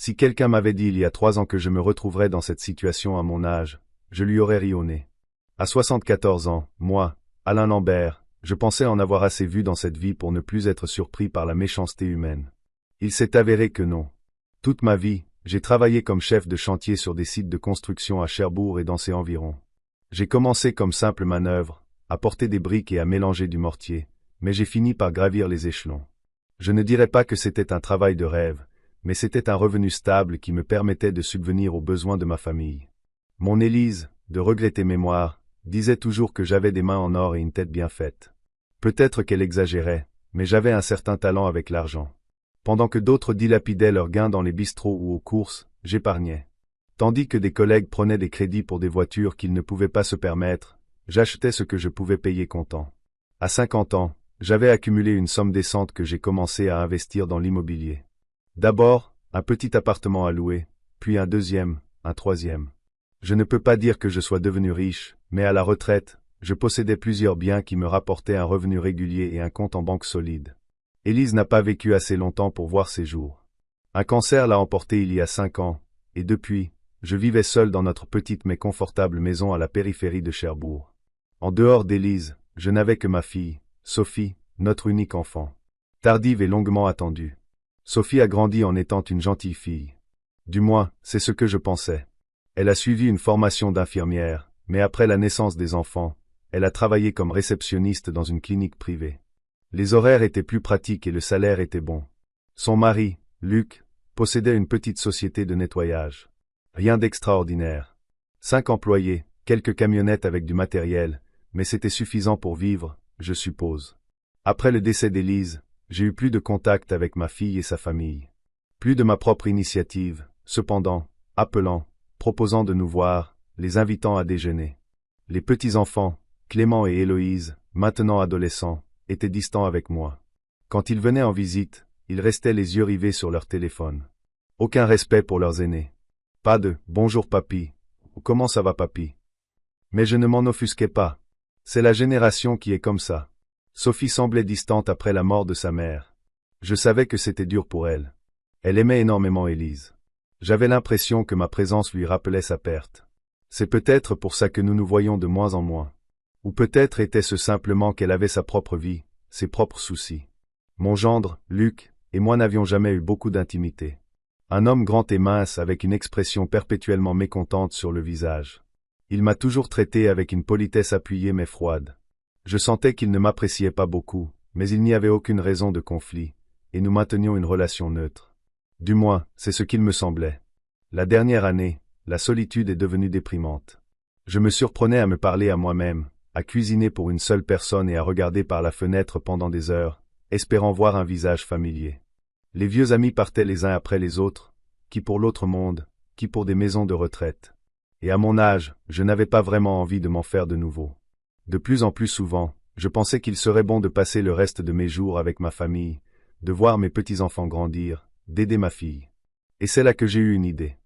Si quelqu'un m'avait dit il y a 3 ans que je me retrouverais dans cette situation à mon âge, je lui aurais ri au nez. À 74 ans, moi, Alain Lambert, je pensais en avoir assez vu dans cette vie pour ne plus être surpris par la méchanceté humaine. Il s'est avéré que non. Toute ma vie, j'ai travaillé comme chef de chantier sur des sites de construction à Cherbourg et dans ses environs. J'ai commencé comme simple manœuvre, à porter des briques et à mélanger du mortier, mais j'ai fini par gravir les échelons. Je ne dirais pas que c'était un travail de rêve, mais c'était un revenu stable qui me permettait de subvenir aux besoins de ma famille. Mon Élise, de regrettée mémoire, disait toujours que j'avais des mains en or et une tête bien faite. Peut-être qu'elle exagérait, mais j'avais un certain talent avec l'argent. Pendant que d'autres dilapidaient leurs gains dans les bistrots ou aux courses, j'épargnais. Tandis que des collègues prenaient des crédits pour des voitures qu'ils ne pouvaient pas se permettre, j'achetais ce que je pouvais payer comptant. À 50 ans, j'avais accumulé une somme décente que j'ai commencé à investir dans l'immobilier. D'abord, un petit appartement à louer, puis un deuxième, un troisième. Je ne peux pas dire que je sois devenu riche, mais à la retraite, je possédais plusieurs biens qui me rapportaient un revenu régulier et un compte en banque solide. Élise n'a pas vécu assez longtemps pour voir ses jours. Un cancer l'a emportée il y a 5 ans, et depuis, je vivais seul dans notre petite mais confortable maison à la périphérie de Cherbourg. En dehors d'Élise, je n'avais que ma fille, Sophie, notre unique enfant. Tardive et longuement attendue. Sophie a grandi en étant une gentille fille. Du moins, c'est ce que je pensais. Elle a suivi une formation d'infirmière, mais après la naissance des enfants, elle a travaillé comme réceptionniste dans une clinique privée. Les horaires étaient plus pratiques et le salaire était bon. Son mari, Luc, possédait une petite société de nettoyage. Rien d'extraordinaire. 5 employés, quelques camionnettes avec du matériel, mais c'était suffisant pour vivre, je suppose. Après le décès d'Élise, j'ai eu plus de contact avec ma fille et sa famille. Plus de ma propre initiative, cependant, appelant, proposant de nous voir, les invitant à déjeuner. Les petits-enfants, Clément et Héloïse, maintenant adolescents, étaient distants avec moi. Quand ils venaient en visite, ils restaient les yeux rivés sur leur téléphone. Aucun respect pour leurs aînés. Pas de « bonjour papy » ou « comment ça va papy ». Mais je ne m'en offusquais pas. C'est la génération qui est comme ça. Sophie semblait distante après la mort de sa mère. Je savais que c'était dur pour elle. Elle aimait énormément Élise. J'avais l'impression que ma présence lui rappelait sa perte. C'est peut-être pour ça que nous nous voyons de moins en moins. Ou peut-être était-ce simplement qu'elle avait sa propre vie, ses propres soucis. Mon gendre, Luc, et moi n'avions jamais eu beaucoup d'intimité. Un homme grand et mince avec une expression perpétuellement mécontente sur le visage. Il m'a toujours traité avec une politesse appuyée mais froide. Je sentais qu'il ne m'appréciait pas beaucoup, mais il n'y avait aucune raison de conflit, et nous maintenions une relation neutre. Du moins, c'est ce qu'il me semblait. La dernière année, la solitude est devenue déprimante. Je me surprenais à me parler à moi-même, à cuisiner pour une seule personne et à regarder par la fenêtre pendant des heures, espérant voir un visage familier. Les vieux amis partaient les uns après les autres, qui pour l'autre monde, qui pour des maisons de retraite. Et à mon âge, je n'avais pas vraiment envie de m'en faire de nouveau. De plus en plus souvent, je pensais qu'il serait bon de passer le reste de mes jours avec ma famille, de voir mes petits-enfants grandir, d'aider ma fille. Et c'est là que j'ai eu une idée.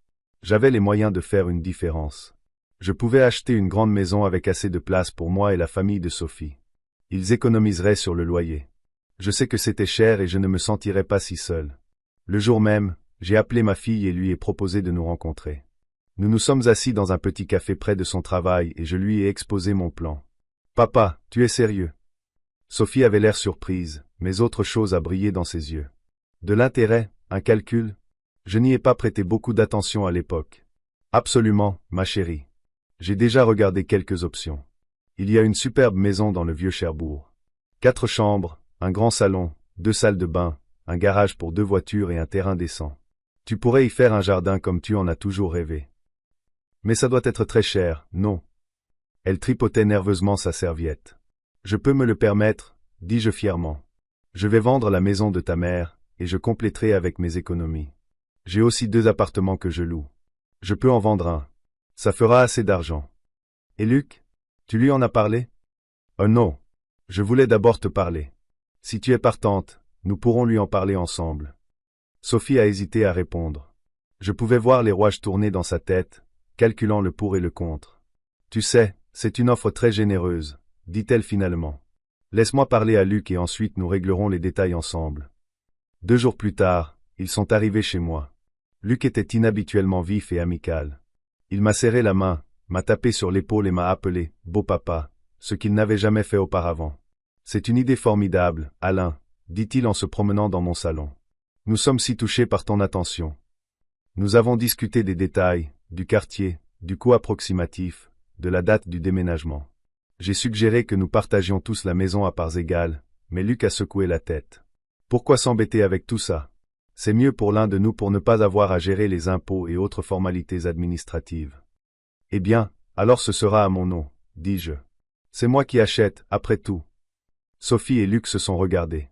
J'avais les moyens de faire une différence. Je pouvais acheter une grande maison avec assez de place pour moi et la famille de Sophie. Ils économiseraient sur le loyer. Je sais que c'était cher et je ne me sentirais pas si seul. Le jour même, j'ai appelé ma fille et lui ai proposé de nous rencontrer. Nous nous sommes assis dans un petit café près de son travail et je lui ai exposé mon plan. « Papa, tu es sérieux ?» Sophie avait l'air surprise, mais autre chose a brillé dans ses yeux. De l'intérêt, un calcul? Je n'y ai pas prêté beaucoup d'attention à l'époque. Absolument, ma chérie. J'ai déjà regardé quelques options. Il y a une superbe maison dans le vieux Cherbourg. 4 chambres, un grand salon, 2 salles de bain, un garage pour 2 voitures et un terrain décent. Tu pourrais y faire un jardin comme tu en as toujours rêvé. Mais ça doit être très cher, non? Elle tripotait nerveusement sa serviette. Je peux me le permettre, dis-je fièrement. Je vais vendre la maison de ta mère, et je compléterai avec mes économies. J'ai aussi 2 appartements que je loue. Je peux en vendre un. Ça fera assez d'argent. Et Luc? Tu lui en as parlé? Oh non. Je voulais d'abord te parler. Si tu es partante, nous pourrons lui en parler ensemble. Sophie a hésité à répondre. Je pouvais voir les rouages tourner dans sa tête, calculant le pour et le contre. Tu sais, c'est une offre très généreuse, dit-elle finalement. Laisse-moi parler à Luc et ensuite nous réglerons les détails ensemble. 2 jours plus tard, ils sont arrivés chez moi. Luc était inhabituellement vif et amical. Il m'a serré la main, m'a tapé sur l'épaule et m'a appelé « beau papa », ce qu'il n'avait jamais fait auparavant. « C'est une idée formidable, Alain », dit-il en se promenant dans mon salon. « Nous sommes si touchés par ton attention. » Nous avons discuté des détails, du quartier, du coût approximatif, de la date du déménagement. J'ai suggéré que nous partagions tous la maison à parts égales, mais Luc a secoué la tête. Pourquoi s'embêter avec tout ça? C'est mieux pour l'un de nous pour ne pas avoir à gérer les impôts et autres formalités administratives. Eh bien, alors ce sera à mon nom, dis-je. C'est moi qui achète, après tout. Sophie et Luc se sont regardés.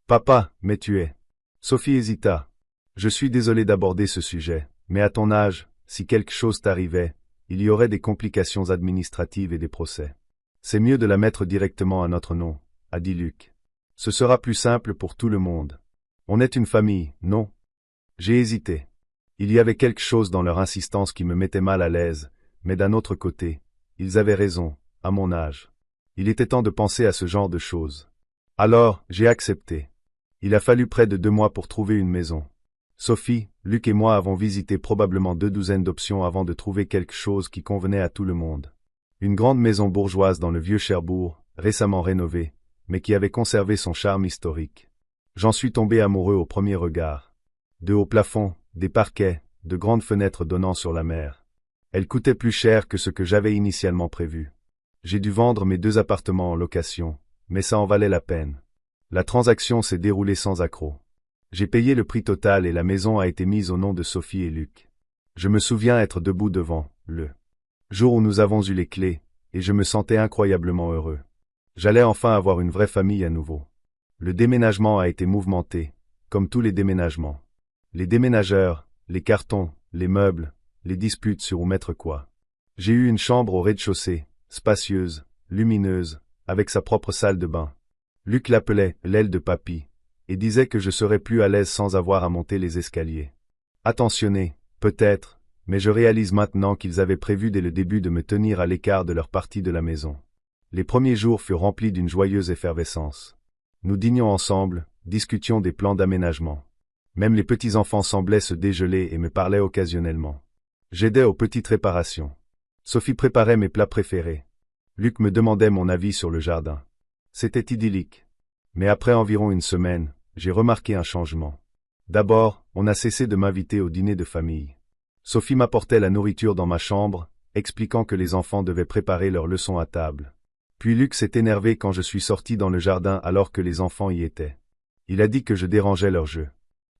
Papa, mais tu es. Sophie hésita. Je suis désolé d'aborder ce sujet, mais à ton âge, si quelque chose t'arrivait, il y aurait des complications administratives et des procès. C'est mieux de la mettre directement à notre nom, a dit Luc. Ce sera plus simple pour tout le monde. On est une famille, non? J'ai hésité. Il y avait quelque chose dans leur insistance qui me mettait mal à l'aise, mais d'un autre côté, ils avaient raison, à mon âge. Il était temps de penser à ce genre de choses. Alors, j'ai accepté. Il a fallu près de 2 mois pour trouver une maison. Sophie, Luc et moi avons visité probablement 2 douzaines d'options avant de trouver quelque chose qui convenait à tout le monde. Une grande maison bourgeoise dans le vieux Cherbourg, récemment rénovée, mais qui avait conservé son charme historique. J'en suis tombé amoureux au premier regard. De hauts plafonds, des parquets, de grandes fenêtres donnant sur la mer. Elle coûtait plus cher que ce que j'avais initialement prévu. J'ai dû vendre mes 2 appartements en location, mais ça en valait la peine. La transaction s'est déroulée sans accroc. J'ai payé le prix total et la maison a été mise au nom de Sophie et Luc. Je me souviens être debout devant le jour où nous avons eu les clés, et je me sentais incroyablement heureux. J'allais enfin avoir une vraie famille à nouveau. Le déménagement a été mouvementé, comme tous les déménagements. Les déménageurs, les cartons, les meubles, les disputes sur où mettre quoi. J'ai eu une chambre au rez-de-chaussée, spacieuse, lumineuse, avec sa propre salle de bain. Luc l'appelait « l'aile de papy », et disait que je serais plus à l'aise sans avoir à monter les escaliers. Attentionné, peut-être, mais je réalise maintenant qu'ils avaient prévu dès le début de me tenir à l'écart de leur partie de la maison. Les premiers jours furent remplis d'une joyeuse effervescence. Nous dînions ensemble, discutions des plans d'aménagement. Même les petits-enfants semblaient se dégeler et me parlaient occasionnellement. J'aidais aux petites réparations. Sophie préparait mes plats préférés. Luc me demandait mon avis sur le jardin. C'était idyllique. Mais après environ une semaine, j'ai remarqué un changement. D'abord, on a cessé de m'inviter au dîner de famille. Sophie m'apportait la nourriture dans ma chambre, expliquant que les enfants devaient préparer leurs leçons à table. Puis Luc s'est énervé quand je suis sorti dans le jardin alors que les enfants y étaient. Il a dit que je dérangeais leur jeu.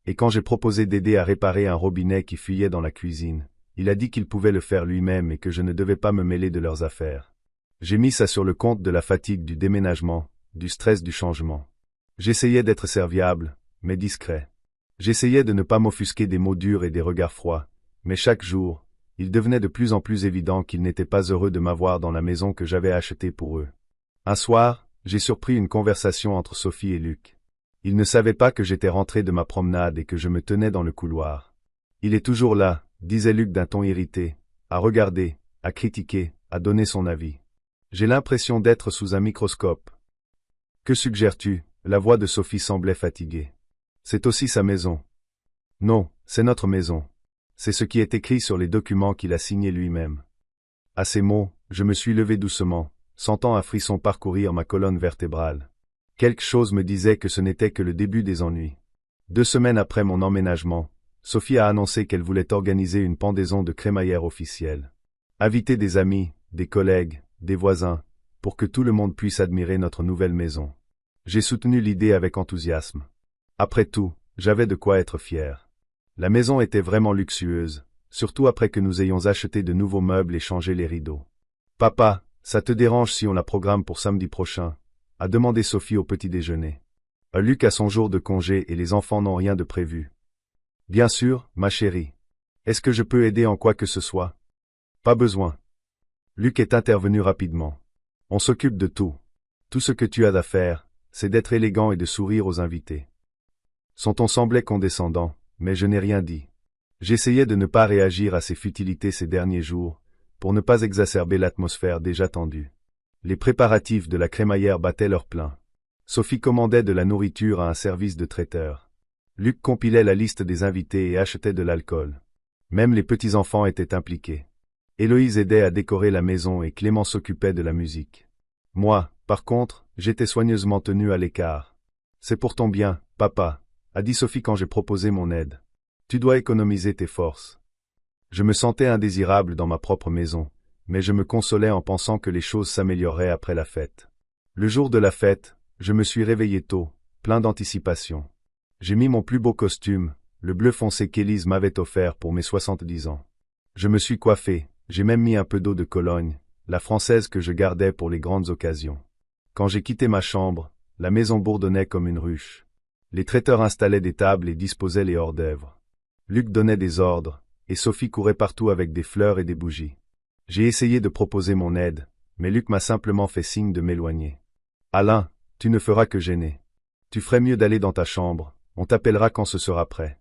Et quand j'ai proposé d'aider à réparer un robinet qui fuyait dans la cuisine, il a dit qu'il pouvait le faire lui-même et que je ne devais pas me mêler de leurs affaires. J'ai mis ça sur le compte de la fatigue du déménagement, du stress du changement. J'essayais d'être serviable, mais discret. J'essayais de ne pas m'offusquer des mots durs et des regards froids, mais chaque jour, il devenait de plus en plus évident qu'ils n'étaient pas heureux de m'avoir dans la maison que j'avais achetée pour eux. Un soir, j'ai surpris une conversation entre Sophie et Luc. Ils ne savaient pas que j'étais rentré de ma promenade et que je me tenais dans le couloir. Il est toujours là, disait Luc d'un ton irrité, à regarder, à critiquer, à donner son avis. J'ai l'impression d'être sous un microscope. Que suggères-tu? La voix de Sophie semblait fatiguée. C'est aussi sa maison. Non, c'est notre maison. C'est ce qui est écrit sur les documents qu'il a signés lui-même. À ces mots, je me suis levé doucement, sentant un frisson parcourir ma colonne vertébrale. Quelque chose me disait que ce n'était que le début des ennuis. 2 semaines après mon emménagement, Sophie a annoncé qu'elle voulait organiser une pendaison de crémaillère officielle. Inviter des amis, des collègues, des voisins, pour que tout le monde puisse admirer notre nouvelle maison. J'ai soutenu l'idée avec enthousiasme. Après tout, j'avais de quoi être fier. La maison était vraiment luxueuse, surtout après que nous ayons acheté de nouveaux meubles et changé les rideaux. « Papa, ça te dérange si on la programme pour samedi prochain ?» a demandé Sophie au petit déjeuner. Luc a son jour de congé et les enfants n'ont rien de prévu. « Bien sûr, ma chérie. Est-ce que je peux aider en quoi que ce soit? »« Pas besoin. » Luc est intervenu rapidement. « On s'occupe de tout. Tout ce que tu as à faire, c'est d'être élégant et de sourire aux invités. » Son ton semblait condescendant, mais je n'ai rien dit. J'essayais de ne pas réagir à ces futilités ces derniers jours, pour ne pas exacerber l'atmosphère déjà tendue. Les préparatifs de la crémaillère battaient leur plein. Sophie commandait de la nourriture à un service de traiteur. Luc compilait la liste des invités et achetait de l'alcool. Même les petits-enfants étaient impliqués. Héloïse aidait à décorer la maison et Clément s'occupait de la musique. Moi, par contre, j'étais soigneusement tenu à l'écart. C'est pour ton bien, papa, a dit Sophie quand j'ai proposé mon aide. Tu dois économiser tes forces. Je me sentais indésirable dans ma propre maison, mais je me consolais en pensant que les choses s'amélioreraient après la fête. Le jour de la fête, je me suis réveillé tôt, plein d'anticipation. J'ai mis mon plus beau costume, le bleu foncé qu'Élise m'avait offert pour mes 70 ans. Je me suis coiffé, j'ai même mis un peu d'eau de Cologne, la française que je gardais pour les grandes occasions. Quand j'ai quitté ma chambre, la maison bourdonnait comme une ruche. Les traiteurs installaient des tables et disposaient les hors-d'œuvre. Luc donnait des ordres, et Sophie courait partout avec des fleurs et des bougies. J'ai essayé de proposer mon aide, mais Luc m'a simplement fait signe de m'éloigner. Alain, tu ne feras que gêner. Tu ferais mieux d'aller dans ta chambre, on t'appellera quand ce sera prêt.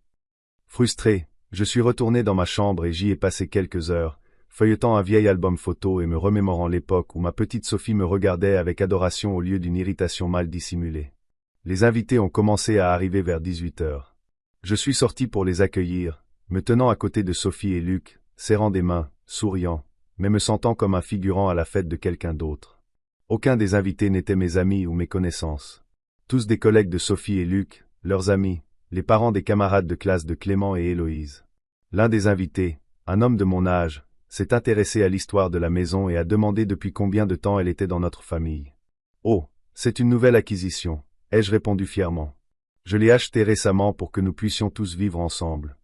Frustré, je suis retourné dans ma chambre et j'y ai passé quelques heures, feuilletant un vieil album photo et me remémorant l'époque où ma petite Sophie me regardait avec adoration au lieu d'une irritation mal dissimulée. Les invités ont commencé à arriver vers 18 heures. Je suis sorti pour les accueillir, me tenant à côté de Sophie et Luc, serrant des mains, souriant, mais me sentant comme un figurant à la fête de quelqu'un d'autre. Aucun des invités n'était mes amis ou mes connaissances. Tous des collègues de Sophie et Luc, leurs amis, les parents des camarades de classe de Clément et Héloïse. L'un des invités, un homme de mon âge, s'est intéressé à l'histoire de la maison et a demandé depuis combien de temps elle était dans notre famille. « Oh, c'est une nouvelle acquisition », ai-je répondu fièrement. « Je l'ai achetée récemment pour que nous puissions tous vivre ensemble. »«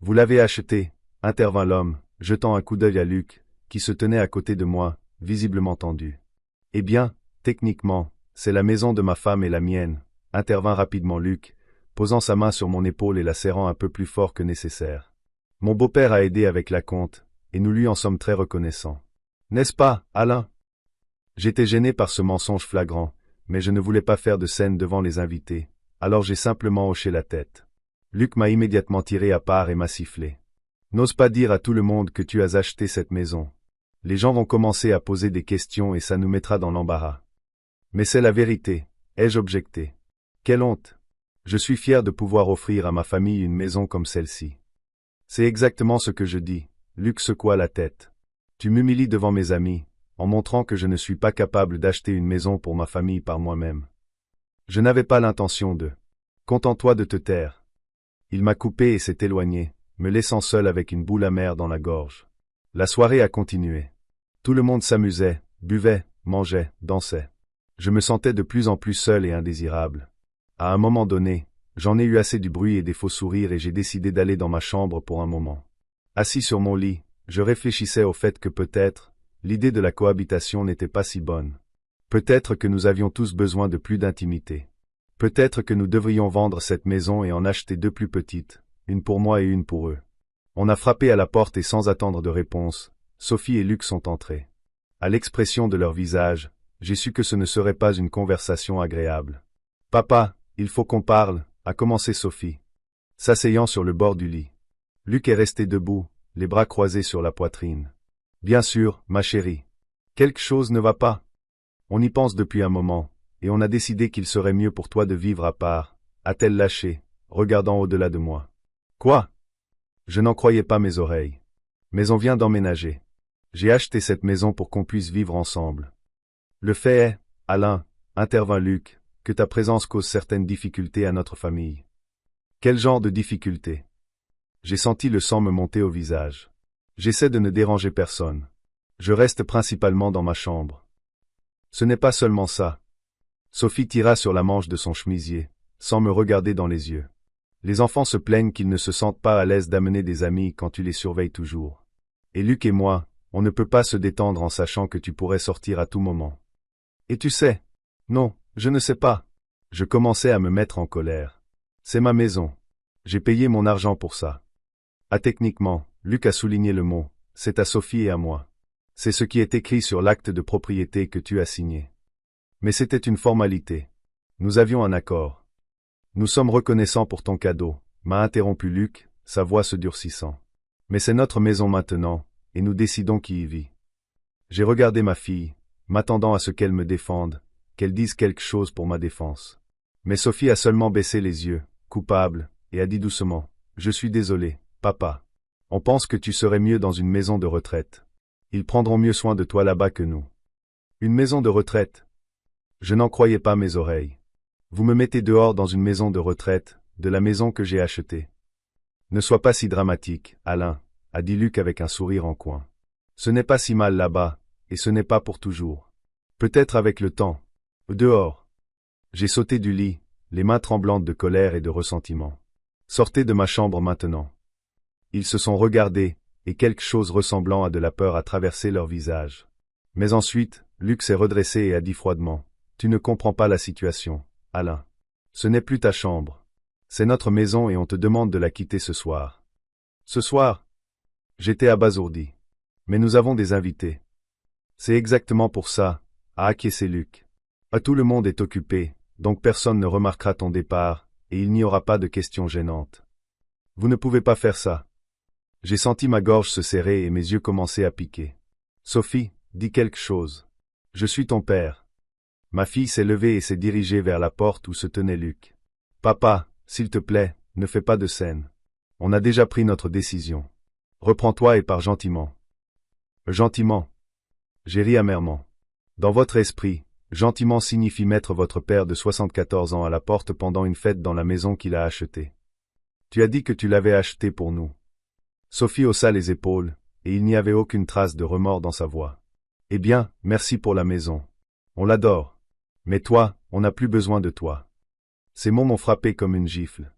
Vous l'avez achetée » intervint l'homme, jetant un coup d'œil à Luc, qui se tenait à côté de moi, visiblement tendu. « Eh bien, techniquement, c'est la maison de ma femme et la mienne, » intervint rapidement Luc, posant sa main sur mon épaule et la serrant un peu plus fort que nécessaire. « Mon beau-père a aidé avec la compte, et nous lui en sommes très reconnaissants. N'est-ce pas, Alain ?» J'étais gêné par ce mensonge flagrant, mais je ne voulais pas faire de scène devant les invités, alors j'ai simplement hoché la tête. Luc m'a immédiatement tiré à part et m'a sifflé. « N'ose pas dire à tout le monde que tu as acheté cette maison. Les gens vont commencer à poser des questions et ça nous mettra dans l'embarras. »« Mais c'est la vérité, » ai-je objecté. « Quelle honte! Je suis fier de pouvoir offrir à ma famille une maison comme celle-ci. »« C'est exactement ce que je dis. » Luc secoua la tête. « Tu m'humilies devant mes amis, en montrant que je ne suis pas capable d'acheter une maison pour ma famille par moi-même. Je n'avais pas l'intention de. Contente-toi de te taire. » Il m'a coupé et s'est éloigné, me laissant seul avec une boule amère dans la gorge. La soirée a continué. Tout le monde s'amusait, buvait, mangeait, dansait. Je me sentais de plus en plus seul et indésirable. À un moment donné, j'en ai eu assez du bruit et des faux sourires et j'ai décidé d'aller dans ma chambre pour un moment. Assis sur mon lit, je réfléchissais au fait que peut-être, l'idée de la cohabitation n'était pas si bonne. Peut-être que nous avions tous besoin de plus d'intimité. Peut-être que nous devrions vendre cette maison et en acheter deux plus petites, une pour moi et une pour eux. On a frappé à la porte et sans attendre de réponse, Sophie et Luc sont entrés. À l'expression de leur visage, j'ai su que ce ne serait pas une conversation agréable. « Papa, il faut qu'on parle », a commencé Sophie, s'asseyant sur le bord du lit. Luc est resté debout, les bras croisés sur la poitrine. « Bien sûr, ma chérie. Quelque chose ne va pas. On y pense depuis un moment, et on a décidé qu'il serait mieux pour toi de vivre à part, » a-t-elle lâché, regardant au-delà de moi. « Quoi ? » Je n'en croyais pas mes oreilles. « Mais on vient d'emménager. J'ai acheté cette maison pour qu'on puisse vivre ensemble. » « Le fait est, Alain, » intervint Luc, « que ta présence cause certaines difficultés à notre famille. » « Quel genre de difficultés ? » J'ai senti le sang me monter au visage. J'essaie de ne déranger personne. Je reste principalement dans ma chambre. Ce n'est pas seulement ça. Sophie tira sur la manche de son chemisier, sans me regarder dans les yeux. Les enfants se plaignent qu'ils ne se sentent pas à l'aise d'amener des amis quand tu les surveilles toujours. Et Luc et moi, on ne peut pas se détendre en sachant que tu pourrais sortir à tout moment. Et tu sais? Non, je ne sais pas. Je commençais à me mettre en colère. C'est ma maison. J'ai payé mon argent pour ça. Ah, techniquement, Luc a souligné le mot, c'est à Sophie et à moi. C'est ce qui est écrit sur l'acte de propriété que tu as signé. Mais c'était une formalité. Nous avions un accord. Nous sommes reconnaissants pour ton cadeau, m'a interrompu Luc, sa voix se durcissant. Mais c'est notre maison maintenant, et nous décidons qui y vit. J'ai regardé ma fille, m'attendant à ce qu'elle me défende, qu'elle dise quelque chose pour ma défense. Mais Sophie a seulement baissé les yeux, coupable, et a dit doucement, « Je suis désolé, papa. On pense que tu serais mieux dans une maison de retraite. Ils prendront mieux soin de toi là-bas que nous. » Une maison de retraite? Je n'en croyais pas mes oreilles. Vous me mettez dehors dans une maison de retraite, de la maison que j'ai achetée. Ne sois pas si dramatique, Alain, a dit Luc avec un sourire en coin. Ce n'est pas si mal là-bas, et ce n'est pas pour toujours. Peut-être avec le temps. Dehors. J'ai sauté du lit, les mains tremblantes de colère et de ressentiment. Sortez de ma chambre maintenant. Ils se sont regardés, et quelque chose ressemblant à de la peur a traversé leur visage. Mais ensuite, Luc s'est redressé et a dit froidement, « Tu ne comprends pas la situation, Alain. Ce n'est plus ta chambre. C'est notre maison et on te demande de la quitter ce soir. » Ce soir? J'étais abasourdi. Mais nous avons des invités. C'est exactement pour ça, a acquiescé Luc. Tout le monde est occupé, donc personne ne remarquera ton départ, et il n'y aura pas de questions gênantes. Vous ne pouvez pas faire ça. J'ai senti ma gorge se serrer et mes yeux commencer à piquer. Sophie, dis quelque chose. Je suis ton père. Ma fille s'est levée et s'est dirigée vers la porte où se tenait Luc. Papa, s'il te plaît, ne fais pas de scène. On a déjà pris notre décision. Reprends-toi et pars gentiment. Gentiment. J'ai ri amèrement. Dans votre esprit, gentiment signifie mettre votre père de 74 ans à la porte pendant une fête dans la maison qu'il a achetée. Tu as dit que tu l'avais achetée pour nous. Sophie haussa les épaules, et il n'y avait aucune trace de remords dans sa voix. Eh bien, merci pour la maison. On l'adore. Mais toi, on n'a plus besoin de toi. Ces mots m'ont frappé comme une gifle.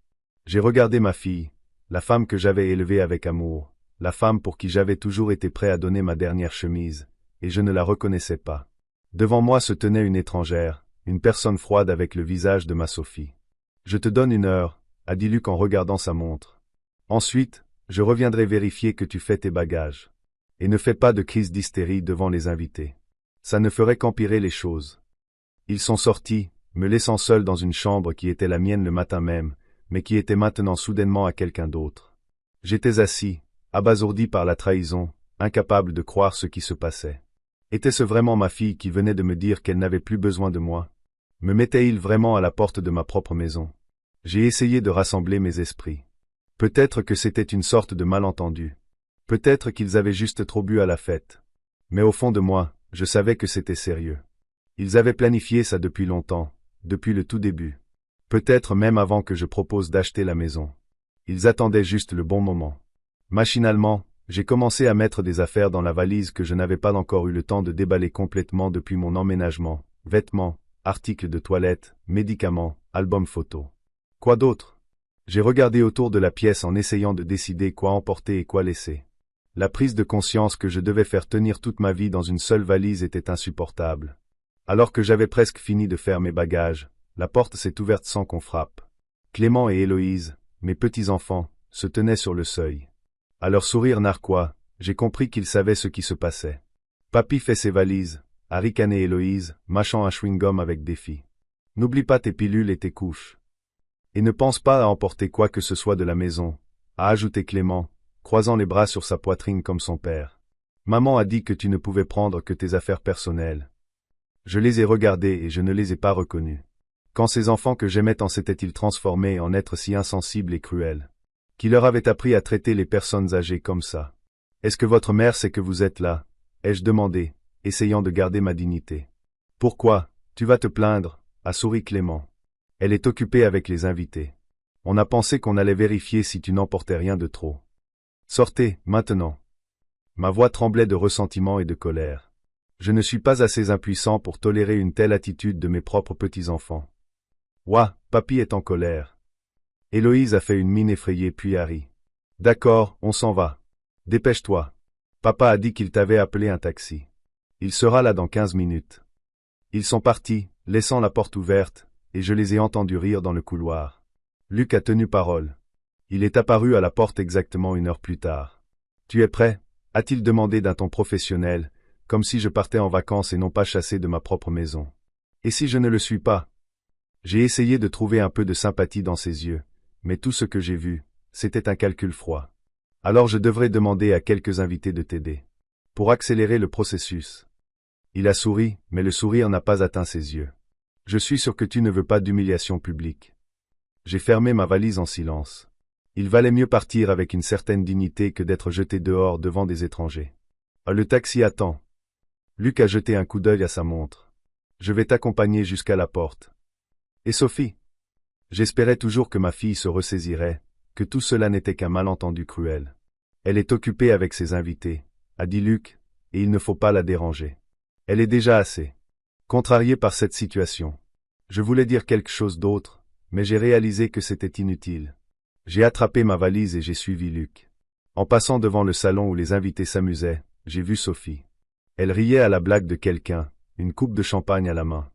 J'ai regardé ma fille, la femme que j'avais élevée avec amour, la femme pour qui j'avais toujours été prêt à donner ma dernière chemise, et je ne la reconnaissais pas. Devant moi se tenait une étrangère, une personne froide avec le visage de ma Sophie. Je te donne 1 heure, a dit Luc en regardant sa montre. Ensuite, je reviendrai vérifier que tu fais tes bagages. Et ne fais pas de crise d'hystérie devant les invités. Ça ne ferait qu'empirer les choses. Ils sont sortis, me laissant seul dans une chambre qui était la mienne le matin même, mais qui était maintenant soudainement à quelqu'un d'autre. J'étais assis, abasourdi par la trahison, incapable de croire ce qui se passait. Était-ce vraiment ma fille qui venait de me dire qu'elle n'avait plus besoin de moi? Me mettait-il vraiment à la porte de ma propre maison? J'ai essayé de rassembler mes esprits. Peut-être que c'était une sorte de malentendu. Peut-être qu'ils avaient juste trop bu à la fête. Mais au fond de moi, je savais que c'était sérieux. Ils avaient planifié ça depuis longtemps, depuis le tout début. Peut-être même avant que je propose d'acheter la maison. Ils attendaient juste le bon moment. Machinalement, j'ai commencé à mettre des affaires dans la valise que je n'avais pas encore eu le temps de déballer complètement depuis mon emménagement, vêtements, articles de toilette, médicaments, albums photos. Quoi d'autre? J'ai regardé autour de la pièce en essayant de décider quoi emporter et quoi laisser. La prise de conscience que je devais faire tenir toute ma vie dans une seule valise était insupportable. Alors que j'avais presque fini de faire mes bagages, la porte s'est ouverte sans qu'on frappe. Clément et Héloïse, mes petits-enfants, se tenaient sur le seuil. À leur sourire narquois, j'ai compris qu'ils savaient ce qui se passait. Papy fait ses valises, a ricané Héloïse, mâchant un chewing-gum avec défi. N'oublie pas tes pilules et tes couches. Et ne pense pas à emporter quoi que ce soit de la maison, a ajouté Clément, croisant les bras sur sa poitrine comme son père. Maman a dit que tu ne pouvais prendre que tes affaires personnelles. Je les ai regardés et je ne les ai pas reconnus. Quand ces enfants que j'aimais tant s'étaient-ils transformés en êtres si insensibles et cruels? Qui leur avait appris à traiter les personnes âgées comme ça? Est-ce que votre mère sait que vous êtes là? Ai-je demandé, essayant de garder ma dignité. Pourquoi? Tu vas te plaindre, a souri Clément. Elle est occupée avec les invités. On a pensé qu'on allait vérifier si tu n'emportais rien de trop. Sortez, maintenant. Ma voix tremblait de ressentiment et de colère. Je ne suis pas assez impuissant pour tolérer une telle attitude de mes propres petits-enfants. Ouah, papy est en colère. Héloïse a fait une mine effrayée puis a ri. D'accord, on s'en va. Dépêche-toi. Papa a dit qu'il t'avait appelé un taxi. Il sera là dans 15 minutes. Ils sont partis, laissant la porte ouverte, et je les ai entendus rire dans le couloir. Luc a tenu parole. Il est apparu à la porte exactement 1 heure plus tard. Tu es prêt? A-t-il demandé d'un ton professionnel, comme si je partais en vacances et non pas chassé de ma propre maison. Et si je ne le suis pas? J'ai essayé de trouver un peu de sympathie dans ses yeux, mais tout ce que j'ai vu, c'était un calcul froid. Alors je devrais demander à quelques invités de t'aider. Pour accélérer le processus. Il a souri, mais le sourire n'a pas atteint ses yeux. Je suis sûr que tu ne veux pas d'humiliation publique. J'ai fermé ma valise en silence. Il valait mieux partir avec une certaine dignité que d'être jeté dehors devant des étrangers. Ah, le taxi attend. Luc a jeté un coup d'œil à sa montre. Je vais t'accompagner jusqu'à la porte. Et Sophie? J'espérais toujours que ma fille se ressaisirait, que tout cela n'était qu'un malentendu cruel. Elle est occupée avec ses invités, a dit Luc, et il ne faut pas la déranger. Elle est déjà assez contrariée par cette situation. Je voulais dire quelque chose d'autre, mais j'ai réalisé que c'était inutile. J'ai attrapé ma valise et j'ai suivi Luc. En passant devant le salon où les invités s'amusaient, j'ai vu Sophie. Elle riait à la blague de quelqu'un, une coupe de champagne à la main.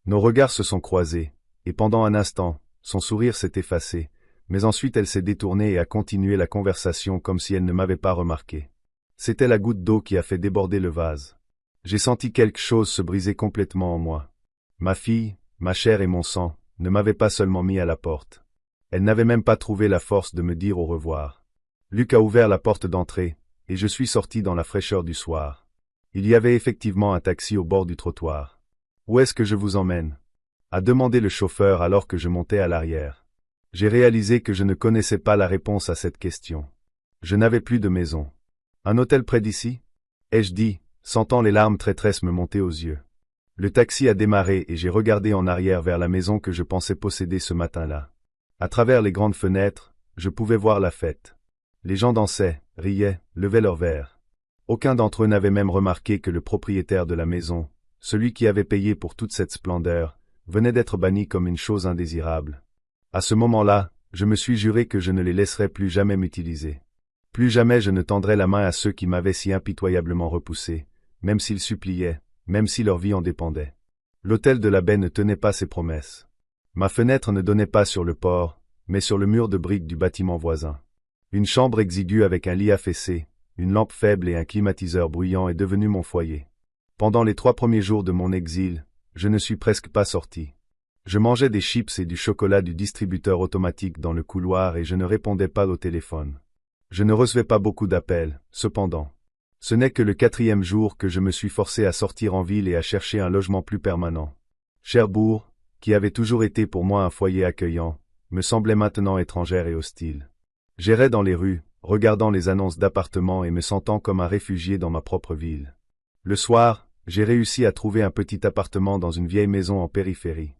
Nos regards se sont croisés, et pendant un instant, son sourire s'est effacé, mais ensuite elle s'est détournée et a continué la conversation comme si elle ne m'avait pas remarqué. C'était la goutte d'eau qui a fait déborder le vase. J'ai senti quelque chose se briser complètement en moi. Ma fille, ma chair et mon sang, ne m'avaient pas seulement mis à la porte. Elle n'avait même pas trouvé la force de me dire au revoir. Luc a ouvert la porte d'entrée, et je suis sorti dans la fraîcheur du soir. Il y avait effectivement un taxi au bord du trottoir. Où est-ce que je vous emmène? A demandé le chauffeur alors que je montais à l'arrière. J'ai réalisé que je ne connaissais pas la réponse à cette question. Je n'avais plus de maison. Un hôtel près d'ici? Ai-je dit, sentant les larmes traîtresses me monter aux yeux. Le taxi a démarré et j'ai regardé en arrière vers la maison que je pensais posséder ce matin-là. À travers les grandes fenêtres, je pouvais voir la fête. Les gens dansaient, riaient, levaient leurs verres. Aucun d'entre eux n'avait même remarqué que le propriétaire de la maison, celui qui avait payé pour toute cette splendeur, venait d'être banni comme une chose indésirable. À ce moment-là, je me suis juré que je ne les laisserais plus jamais m'utiliser. Plus jamais je ne tendrais la main à ceux qui m'avaient si impitoyablement repoussé, même s'ils suppliaient, même si leur vie en dépendait. L'hôtel de la baie ne tenait pas ses promesses. Ma fenêtre ne donnait pas sur le port, mais sur le mur de briques du bâtiment voisin. Une chambre exiguë avec un lit affaissé, une lampe faible et un climatiseur bruyant est devenu mon foyer. Pendant les 3 premiers jours de mon exil, je ne suis presque pas sorti. Je mangeais des chips et du chocolat du distributeur automatique dans le couloir et je ne répondais pas au téléphone. Je ne recevais pas beaucoup d'appels, cependant. Ce n'est que le 4e jour que je me suis forcé à sortir en ville et à chercher un logement plus permanent. Cherbourg, qui avait toujours été pour moi un foyer accueillant, me semblait maintenant étrangère et hostile. J'errais dans les rues, regardant les annonces d'appartements et me sentant comme un réfugié dans ma propre ville. Le soir, j'ai réussi à trouver un petit appartement dans une vieille maison en périphérie.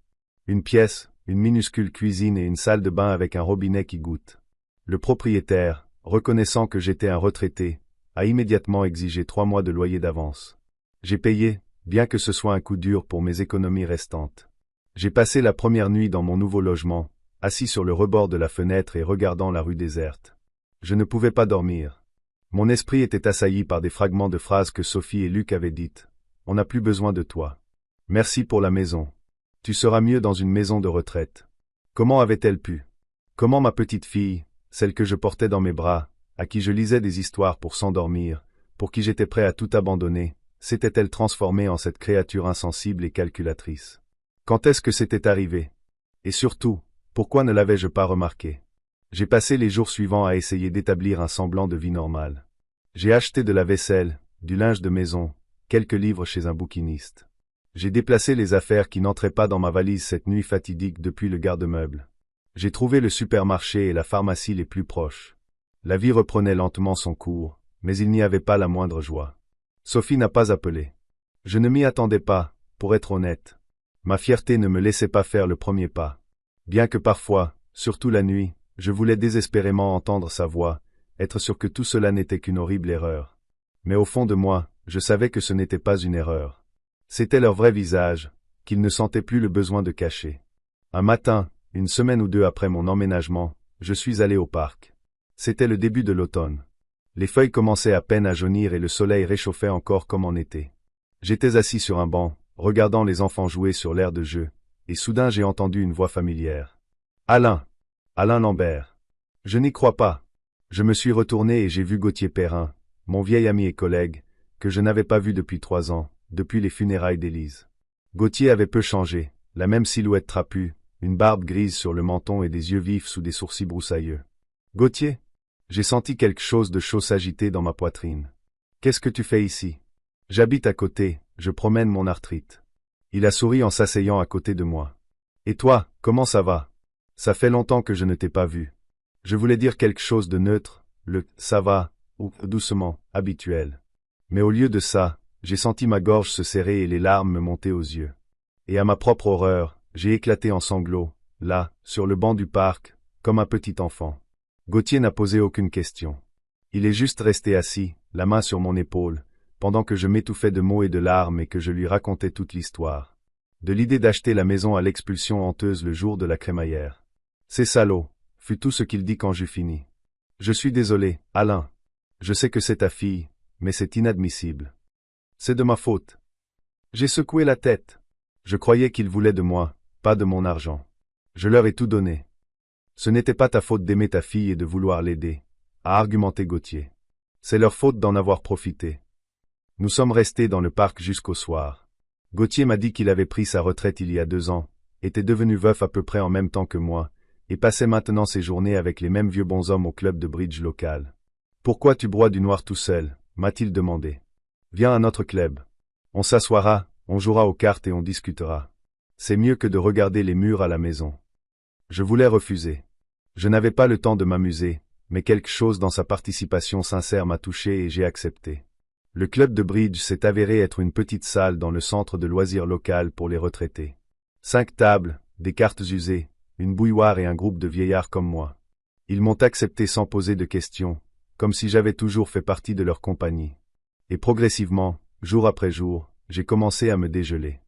Une pièce, une minuscule cuisine et une salle de bain avec un robinet qui goutte. Le propriétaire, reconnaissant que j'étais un retraité, a immédiatement exigé 3 mois de loyer d'avance. J'ai payé, bien que ce soit un coup dur pour mes économies restantes. J'ai passé la première nuit dans mon nouveau logement, assis sur le rebord de la fenêtre et regardant la rue déserte. Je ne pouvais pas dormir. Mon esprit était assailli par des fragments de phrases que Sophie et Luc avaient dites. On n'a plus besoin de toi. Merci pour la maison. Tu seras mieux dans une maison de retraite. Comment avait-elle pu? Comment ma petite fille, celle que je portais dans mes bras, à qui je lisais des histoires pour s'endormir, pour qui j'étais prêt à tout abandonner, s'était-elle transformée en cette créature insensible et calculatrice? Quand est-ce que c'était arrivé? Et surtout, pourquoi ne l'avais-je pas remarqué? J'ai passé les jours suivants à essayer d'établir un semblant de vie normale. J'ai acheté de la vaisselle, du linge de maison, quelques livres chez un bouquiniste. J'ai déplacé les affaires qui n'entraient pas dans ma valise cette nuit fatidique depuis le garde-meuble. J'ai trouvé le supermarché et la pharmacie les plus proches. La vie reprenait lentement son cours, mais il n'y avait pas la moindre joie. Sophie n'a pas appelé. Je ne m'y attendais pas, pour être honnête. Ma fierté ne me laissait pas faire le premier pas. Bien que parfois, surtout la nuit, je voulais désespérément entendre sa voix, être sûr que tout cela n'était qu'une horrible erreur. Mais au fond de moi, je savais que ce n'était pas une erreur. C'était leur vrai visage, qu'ils ne sentaient plus le besoin de cacher. Un matin, une semaine ou 2 après mon emménagement, je suis allé au parc. C'était le début de l'automne. Les feuilles commençaient à peine à jaunir et le soleil réchauffait encore comme en été. J'étais assis sur un banc, regardant les enfants jouer sur l'aire de jeu, et soudain j'ai entendu une voix familière. Alain! Alain Lambert! Je n'y crois pas. Je me suis retourné et j'ai vu Gauthier Perrin, mon vieil ami et collègue, que je n'avais pas vu depuis 3 ans, depuis les funérailles d'Élise. Gauthier avait peu changé, la même silhouette trapue, une barbe grise sur le menton et des yeux vifs sous des sourcils broussailleux. Gauthier? J'ai senti quelque chose de chaud s'agiter dans ma poitrine. Qu'est-ce que tu fais ici? J'habite à côté, je promène mon arthrite. Il a souri en s'asseyant à côté de moi. Et toi, comment ça va? Ça fait longtemps que je ne t'ai pas vu. Je voulais dire quelque chose de neutre, le « ça va » ou « doucement » habituel. Mais au lieu de ça, j'ai senti ma gorge se serrer et les larmes me monter aux yeux. Et à ma propre horreur, j'ai éclaté en sanglots, là, sur le banc du parc, comme un petit enfant. Gauthier n'a posé aucune question. Il est juste resté assis, la main sur mon épaule, pendant que je m'étouffais de mots et de larmes et que je lui racontais toute l'histoire. De l'idée d'acheter la maison à l'expulsion honteuse le jour de la crémaillère. C'est salaud, fut tout ce qu'il dit quand j'eus fini. Je suis désolé, Alain. Je sais que c'est ta fille, mais c'est inadmissible. C'est de ma faute. J'ai secoué la tête. Je croyais qu'ils voulaient de moi, pas de mon argent. Je leur ai tout donné. Ce n'était pas ta faute d'aimer ta fille et de vouloir l'aider, a argumenté Gauthier. C'est leur faute d'en avoir profité. Nous sommes restés dans le parc jusqu'au soir. Gauthier m'a dit qu'il avait pris sa retraite il y a 2 ans, était devenu veuf à peu près en même temps que moi, et passait maintenant ses journées avec les mêmes vieux bonshommes au club de bridge local. « Pourquoi tu broies du noir tout seul » m'a-t-il demandé. « Viens à notre club. On s'assoira, on jouera aux cartes et on discutera. C'est mieux que de regarder les murs à la maison. » Je voulais refuser. Je n'avais pas le temps de m'amuser, mais quelque chose dans sa participation sincère m'a touché et j'ai accepté. Le club de bridge s'est avéré être une petite salle dans le centre de loisirs local pour les retraités. 5 tables, des cartes usées, une bouilloire et un groupe de vieillards comme moi. Ils m'ont accepté sans poser de questions, comme si j'avais toujours fait partie de leur compagnie. Et progressivement, jour après jour, j'ai commencé à me dégeler.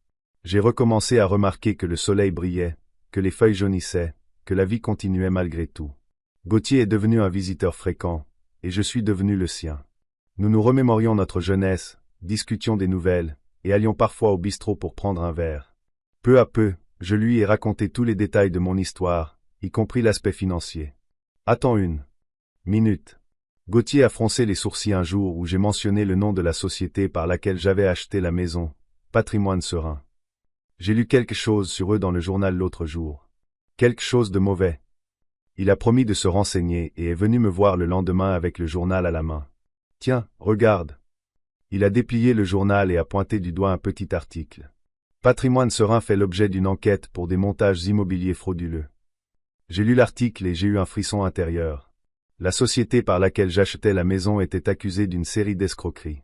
J'ai recommencé à remarquer que le soleil brillait, que les feuilles jaunissaient, que la vie continuait malgré tout. Gauthier est devenu un visiteur fréquent, et je suis devenu le sien. Nous nous remémorions notre jeunesse, discutions des nouvelles, et allions parfois au bistrot pour prendre un verre. Peu à peu, je lui ai raconté tous les détails de mon histoire, y compris l'aspect financier. Attends une minute. Gauthier a froncé les sourcils un jour où j'ai mentionné le nom de la société par laquelle j'avais acheté la maison, Patrimoine Serein. J'ai lu quelque chose sur eux dans le journal l'autre jour. Quelque chose de mauvais. Il a promis de se renseigner et est venu me voir le lendemain avec le journal à la main. Tiens, regarde. Il a déplié le journal et a pointé du doigt un petit article. Patrimoine Serein fait l'objet d'une enquête pour des montages immobiliers frauduleux. J'ai lu l'article et j'ai eu un frisson intérieur. La société par laquelle j'achetais la maison était accusée d'une série d'escroqueries.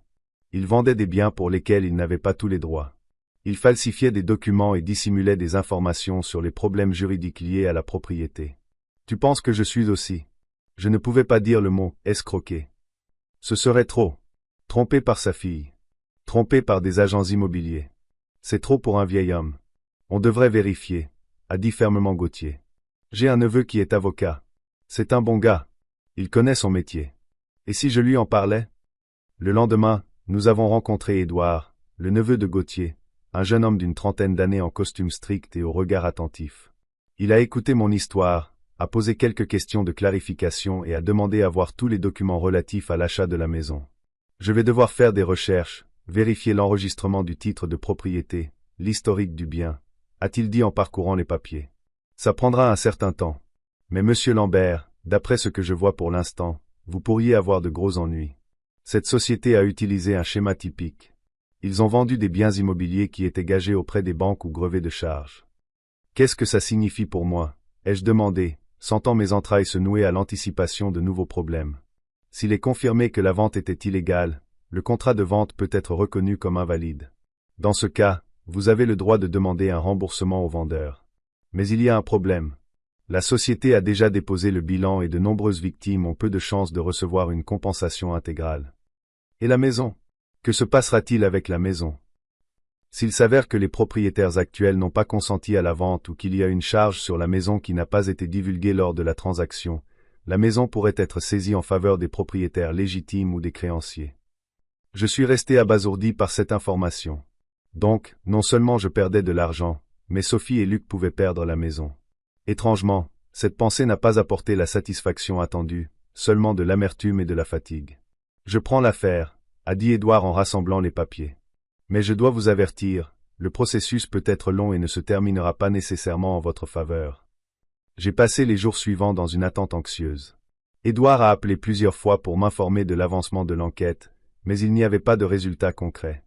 Ils vendaient des biens pour lesquels ils n'avaient pas tous les droits. Ils falsifiaient des documents et dissimulaient des informations sur les problèmes juridiques liés à la propriété. Tu penses que je suis aussi? Je ne pouvais pas dire le mot « escroquer ». Ce serait trop. Trompé par sa fille. Trompé par des agents immobiliers. C'est trop pour un vieil homme. On devrait vérifier, a dit fermement Gauthier. J'ai un neveu qui est avocat. C'est un bon gars. Il connaît son métier. Et si je lui en parlais? Le lendemain, nous avons rencontré Édouard, le neveu de Gauthier, un jeune homme d'une trentaine d'années en costume strict et au regard attentif. Il a écouté mon histoire, a posé quelques questions de clarification et a demandé à voir tous les documents relatifs à l'achat de la maison. Je vais devoir faire des recherches, vérifier l'enregistrement du titre de propriété, l'historique du bien, a-t-il dit en parcourant les papiers. Ça prendra un certain temps. Mais monsieur Lambert, d'après ce que je vois pour l'instant, vous pourriez avoir de gros ennuis. Cette société a utilisé un schéma typique. Ils ont vendu des biens immobiliers qui étaient gagés auprès des banques ou grevés de charges. Qu'est-ce que ça signifie pour moi? Ai-je demandé, sentant mes entrailles se nouer à l'anticipation de nouveaux problèmes. S'il est confirmé que la vente était illégale, le contrat de vente peut être reconnu comme invalide. Dans ce cas, vous avez le droit de demander un remboursement au vendeur. Mais il y a un problème. La société a déjà déposé le bilan et de nombreuses victimes ont peu de chances de recevoir une compensation intégrale. Et la maison? Que se passera-t-il avec la maison? S'il s'avère que les propriétaires actuels n'ont pas consenti à la vente ou qu'il y a une charge sur la maison qui n'a pas été divulguée lors de la transaction, la maison pourrait être saisie en faveur des propriétaires légitimes ou des créanciers. Je suis resté abasourdi par cette information. Donc, non seulement je perdais de l'argent, mais Sophie et Luc pouvaient perdre la maison. Étrangement, cette pensée n'a pas apporté la satisfaction attendue, seulement de l'amertume et de la fatigue. Je prends l'affaire, a dit Édouard en rassemblant les papiers. Mais je dois vous avertir, le processus peut être long et ne se terminera pas nécessairement en votre faveur. J'ai passé les jours suivants dans une attente anxieuse. Édouard a appelé plusieurs fois pour m'informer de l'avancement de l'enquête, mais il n'y avait pas de résultat concret.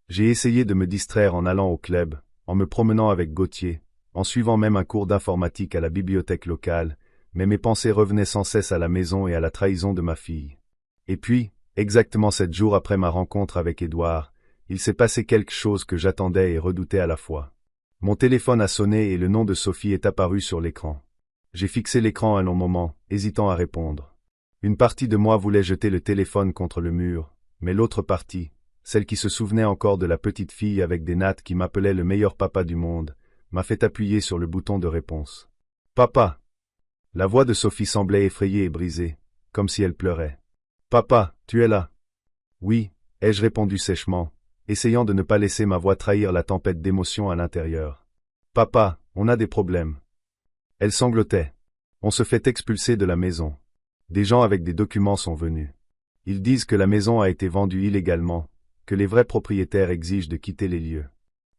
J'ai essayé de me distraire en allant au club, en me promenant avec Gauthier, en suivant même un cours d'informatique à la bibliothèque locale, mais mes pensées revenaient sans cesse à la maison et à la trahison de ma fille. Et puis, exactement 7 jours après ma rencontre avec Édouard, il s'est passé quelque chose que j'attendais et redoutais à la fois. Mon téléphone a sonné et le nom de Sophie est apparu sur l'écran. J'ai fixé l'écran un long moment, hésitant à répondre. Une partie de moi voulait jeter le téléphone contre le mur, mais l'autre partie, celle qui se souvenait encore de la petite fille avec des nattes qui m'appelait le meilleur papa du monde, m'a fait appuyer sur le bouton de réponse. « Papa !» La voix de Sophie semblait effrayée et brisée, comme si elle pleurait. « Papa, tu es là ?» « Oui » ai-je répondu sèchement, essayant de ne pas laisser ma voix trahir la tempête d'émotions à l'intérieur. « Papa, on a des problèmes. » Elle sanglotait. « On se fait expulser de la maison. Des gens avec des documents sont venus. Ils disent que la maison a été vendue illégalement, que les vrais propriétaires exigent de quitter les lieux.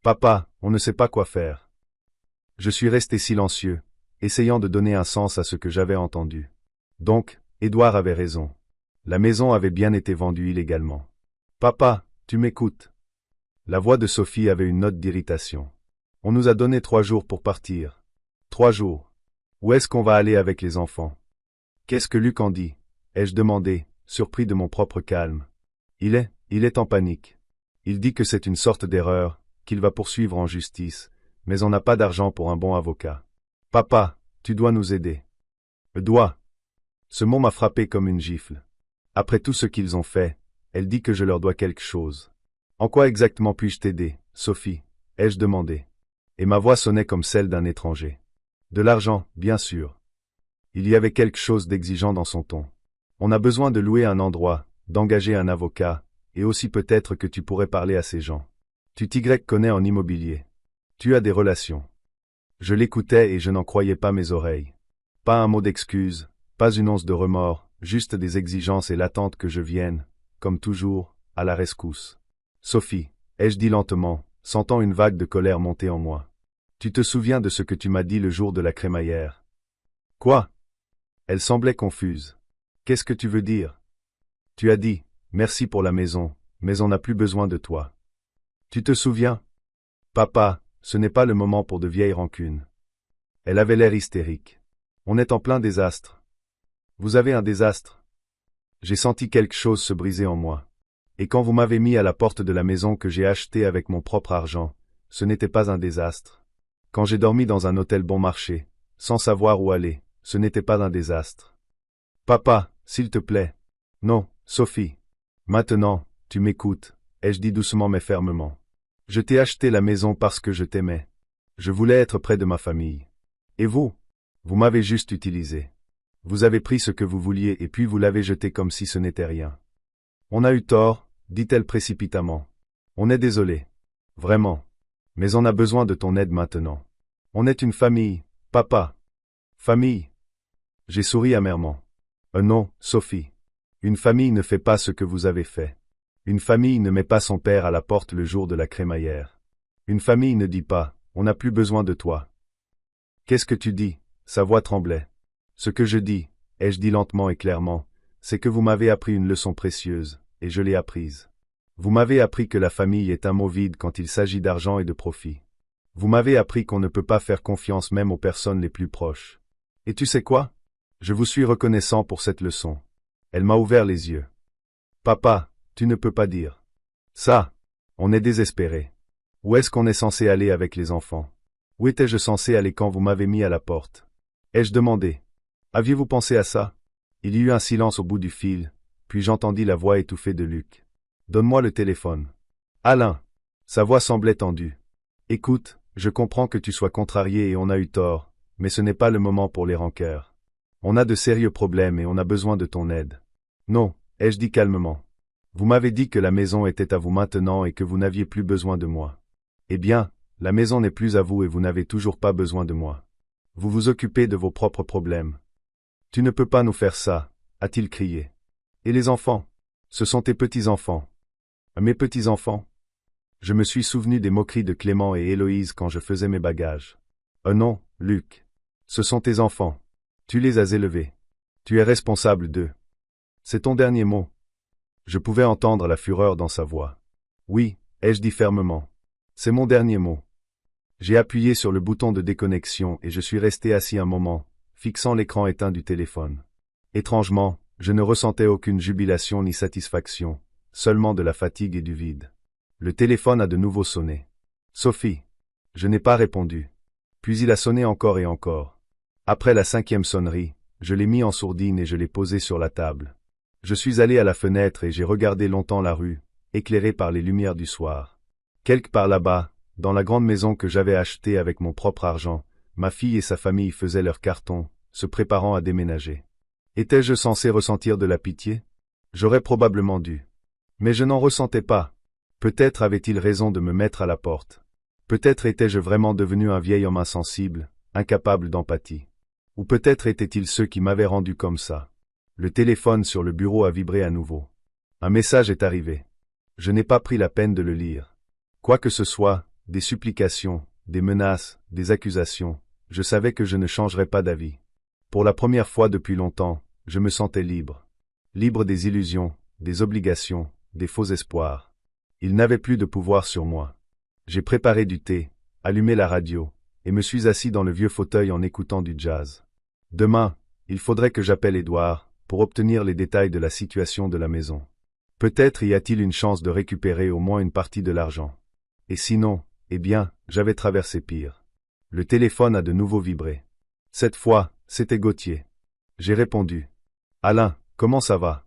Papa, on ne sait pas quoi faire. » Je suis resté silencieux, essayant de donner un sens à ce que j'avais entendu. Donc, Édouard avait raison. La maison avait bien été vendue illégalement. « Papa, tu m'écoutes ?» La voix de Sophie avait une note d'irritation. « On nous a donné 3 jours pour partir. 3 jours. Où est-ce qu'on va aller avec les enfants? » « Qu'est-ce que Luc en dit ?» ai-je demandé, surpris de mon propre calme. Il est en panique. Il dit que c'est une sorte d'erreur, qu'il va poursuivre en justice, mais on n'a pas d'argent pour un bon avocat. « Papa, tu dois nous aider. » « Dois. » Ce mot m'a frappé comme une gifle. Après tout ce qu'ils ont fait, elle dit que je leur dois quelque chose. « En quoi exactement puis-je t'aider, Sophie ?» ai-je demandé. Et ma voix sonnait comme celle d'un étranger. « De l'argent, bien sûr. » Il y avait quelque chose d'exigeant dans son ton. « On a besoin de louer un endroit, d'engager un avocat, et aussi peut-être que tu pourrais parler à ces gens. Tu t'y connais en immobilier. Tu as des relations. » Je l'écoutais et je n'en croyais pas mes oreilles. Pas un mot d'excuse, pas une once de remords, juste des exigences et l'attente que je vienne, comme toujours, à la rescousse. « Sophie, » ai-je dit lentement, sentant une vague de colère monter en moi. « Tu te souviens de ce que tu m'as dit le jour de la crémaillère? » « Quoi ?» Elle semblait confuse. « Qu'est-ce que tu veux dire? » « Tu as dit, merci pour la maison, mais on n'a plus besoin de toi. Tu te souviens? » « Papa, ce n'est pas le moment pour de vieilles rancunes. » Elle avait l'air hystérique. « On est en plein désastre. »« Vous avez un désastre ?» J'ai senti quelque chose se briser en moi. Et quand vous m'avez mis à la porte de la maison que j'ai achetée avec mon propre argent, ce n'était pas un désastre. Quand j'ai dormi dans un hôtel bon marché, sans savoir où aller, ce n'était pas un désastre. Papa, s'il te plaît. Non, Sophie. Maintenant, tu m'écoutes, ai-je dit doucement mais fermement. Je t'ai acheté la maison parce que je t'aimais. Je voulais être près de ma famille. Et vous? Vous m'avez juste utilisé. Vous avez pris ce que vous vouliez et puis vous l'avez jeté comme si ce n'était rien. On a eu tort, dit-elle précipitamment. On est désolé. Vraiment. Mais on a besoin de ton aide maintenant. On est une famille, papa. Famille. J'ai souri amèrement. Non, Sophie. Une famille ne fait pas ce que vous avez fait. Une famille ne met pas son père à la porte le jour de la crémaillère. Une famille ne dit pas, on n'a plus besoin de toi. Qu'est-ce que tu dis? Sa voix tremblait. Ce que je dis, ai-je dit lentement et clairement, c'est que vous m'avez appris une leçon précieuse, et je l'ai apprise. Vous m'avez appris que la famille est un mot vide quand il s'agit d'argent et de profit. Vous m'avez appris qu'on ne peut pas faire confiance même aux personnes les plus proches. Et tu sais quoi? Je vous suis reconnaissant pour cette leçon. Elle m'a ouvert les yeux. Papa, tu ne peux pas dire ça. On est désespéré. Où est-ce qu'on est censé aller avec les enfants? Où étais-je censé aller quand vous m'avez mis à la porte? Ai-je demandé. Aviez-vous pensé à ça? Il y eut un silence au bout du fil, puis j'entendis la voix étouffée de Luc. Donne-moi le téléphone. Alain. Sa voix semblait tendue. Écoute, je comprends que tu sois contrarié et on a eu tort, mais ce n'est pas le moment pour les rancœurs. On a de sérieux problèmes et on a besoin de ton aide. Non, ai-je dit calmement. Vous m'avez dit que la maison était à vous maintenant et que vous n'aviez plus besoin de moi. Eh bien, la maison n'est plus à vous et vous n'avez toujours pas besoin de moi. Vous vous occupez de vos propres problèmes. Tu ne peux pas nous faire ça, a-t-il crié. Et les enfants? Ce sont tes petits-enfants. Mes petits-enfants? Je me suis souvenu des moqueries de Clément et Héloïse quand je faisais mes bagages. Non, Luc. Ce sont tes enfants. Tu les as élevés. Tu es responsable d'eux. C'est ton dernier mot. Je pouvais entendre la fureur dans sa voix. Oui, ai-je dit fermement. C'est mon dernier mot. J'ai appuyé sur le bouton de déconnexion et je suis resté assis un moment, fixant l'écran éteint du téléphone. Étrangement, je ne ressentais aucune jubilation ni satisfaction, seulement de la fatigue et du vide. Le téléphone a de nouveau sonné. Sophie. Je n'ai pas répondu. Puis il a sonné encore et encore. Après la 5e sonnerie, je l'ai mis en sourdine et je l'ai posé sur la table. Je suis allé à la fenêtre et j'ai regardé longtemps la rue, éclairée par les lumières du soir. Quelque part là-bas, dans la grande maison que j'avais achetée avec mon propre argent, ma fille et sa famille faisaient leur carton, se préparant à déménager. Étais-je censé ressentir de la pitié? J'aurais probablement dû. Mais je n'en ressentais pas. Peut-être avait-il raison de me mettre à la porte. Peut-être étais-je vraiment devenu un vieil homme insensible, incapable d'empathie. Ou peut-être était-il ceux qui m'avaient rendu comme ça. Le téléphone sur le bureau a vibré à nouveau. Un message est arrivé. Je n'ai pas pris la peine de le lire. Quoi que ce soit, des supplications, des menaces, des accusations, je savais que je ne changerais pas d'avis. Pour la première fois depuis longtemps, je me sentais libre. Libre des illusions, des obligations, des faux espoirs. Il n'avait plus de pouvoir sur moi. J'ai préparé du thé, allumé la radio, et me suis assis dans le vieux fauteuil en écoutant du jazz. Demain, il faudrait que j'appelle Édouard, pour obtenir les détails de la situation de la maison. Peut-être y a-t-il une chance de récupérer au moins une partie de l'argent. Et sinon, eh bien, j'avais traversé pire. Le téléphone a de nouveau vibré. Cette fois, c'était Gauthier. J'ai répondu. Alain, comment ça va?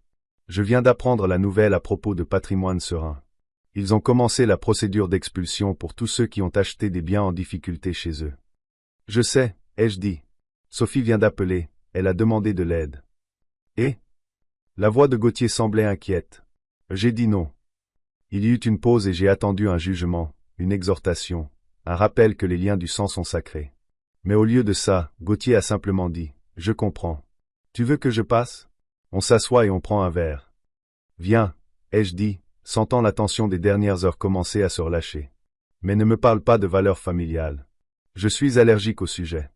Je viens d'apprendre la nouvelle à propos de Patrimoine Serein. Ils ont commencé la procédure d'expulsion pour tous ceux qui ont acheté des biens en difficulté chez eux. Je sais, ai-je dit. Sophie vient d'appeler, elle a demandé de l'aide. Et? La voix de Gauthier semblait inquiète. J'ai dit non. Il y eut une pause et j'ai attendu un jugement, une exhortation, un rappel que les liens du sang sont sacrés. Mais au lieu de ça, Gauthier a simplement dit, « Je comprends. Tu veux que je passe? » On s'assoit et on prend un verre. « Viens, ai-je dit, sentant la tension des dernières heures commencer à se relâcher. Mais ne me parle pas de valeurs familiales. Je suis allergique au sujet. »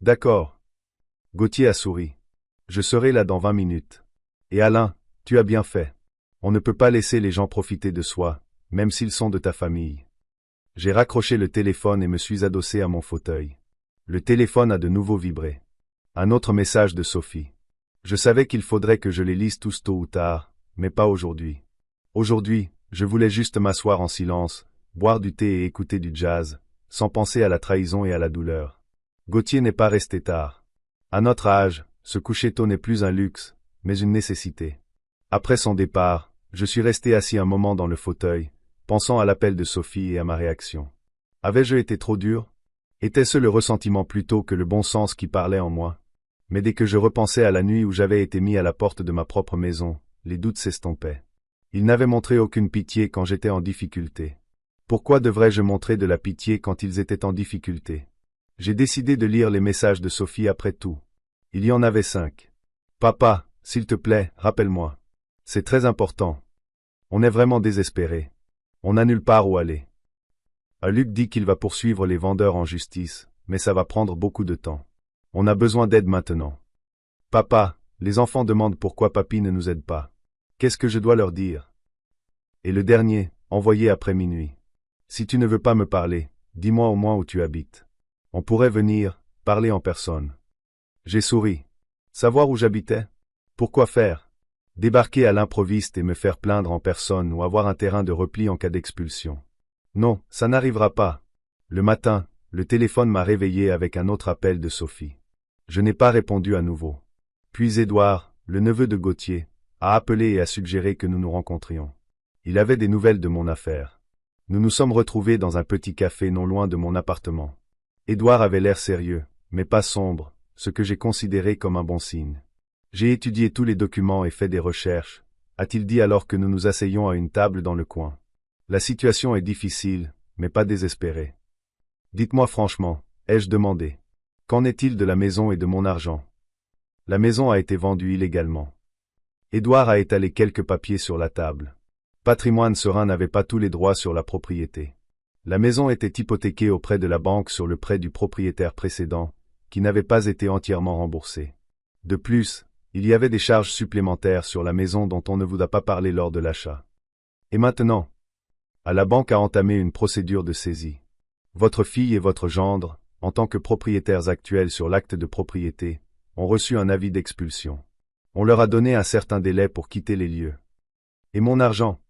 D'accord. Gauthier a souri. « Je serai là dans 20 minutes. Et Alain, tu as bien fait. On ne peut pas laisser les gens profiter de soi, même s'ils sont de ta famille. » J'ai raccroché le téléphone et me suis adossé à mon fauteuil. Le téléphone a de nouveau vibré. Un autre message de Sophie. Je savais qu'il faudrait que je les lise tous tôt ou tard, mais pas aujourd'hui. Aujourd'hui, je voulais juste m'asseoir en silence, boire du thé et écouter du jazz, sans penser à la trahison et à la douleur. Gauthier n'est pas resté tard. À notre âge, se coucher tôt n'est plus un luxe, mais une nécessité. Après son départ, je suis resté assis un moment dans le fauteuil, pensant à l'appel de Sophie et à ma réaction. Avais-je été trop dur? Était-ce le ressentiment plutôt que le bon sens qui parlait en moi? Mais dès que je repensais à la nuit où j'avais été mis à la porte de ma propre maison, les doutes s'estompaient. Ils n'avaient montré aucune pitié quand j'étais en difficulté. Pourquoi devrais-je montrer de la pitié quand ils étaient en difficulté? J'ai décidé de lire les messages de Sophie après tout. Il y en avait 5. Papa, s'il te plaît, rappelle-moi. C'est très important. On est vraiment désespéré. On n'a nulle part où aller. Luc dit qu'il va poursuivre les vendeurs en justice, mais ça va prendre beaucoup de temps. On a besoin d'aide maintenant. Papa, les enfants demandent pourquoi papy ne nous aide pas. Qu'est-ce que je dois leur dire? Et le dernier, envoyé après minuit. Si tu ne veux pas me parler, dis-moi au moins où tu habites. On pourrait venir, parler en personne. J'ai souri. Savoir où j'habitais? Pourquoi faire? Débarquer à l'improviste et me faire plaindre en personne ou avoir un terrain de repli en cas d'expulsion. Non, ça n'arrivera pas. Le matin, le téléphone m'a réveillé avec un autre appel de Sophie. Je n'ai pas répondu à nouveau. Puis Édouard, le neveu de Gauthier, a appelé et a suggéré que nous nous rencontrions. Il avait des nouvelles de mon affaire. Nous nous sommes retrouvés dans un petit café non loin de mon appartement. Édouard avait l'air sérieux, mais pas sombre, ce que j'ai considéré comme un bon signe. J'ai étudié tous les documents et fait des recherches, a-t-il dit alors que nous nous asseyions à une table dans le coin. La situation est difficile, mais pas désespérée. Dites-moi franchement, ai-je demandé. Qu'en est-il de la maison et de mon argent? La maison a été vendue illégalement. Édouard a étalé quelques papiers sur la table. Patrimoine Serein n'avait pas tous les droits sur la propriété. La maison était hypothéquée auprès de la banque sur le prêt du propriétaire précédent, qui n'avait pas été entièrement remboursé. De plus, il y avait des charges supplémentaires sur la maison dont on ne vous a pas parlé lors de l'achat. Et maintenant? La banque a entamé une procédure de saisie. Votre fille et votre gendre, en tant que propriétaires actuels sur l'acte de propriété, ont reçu un avis d'expulsion. On leur a donné un certain délai pour quitter les lieux. Et mon argent?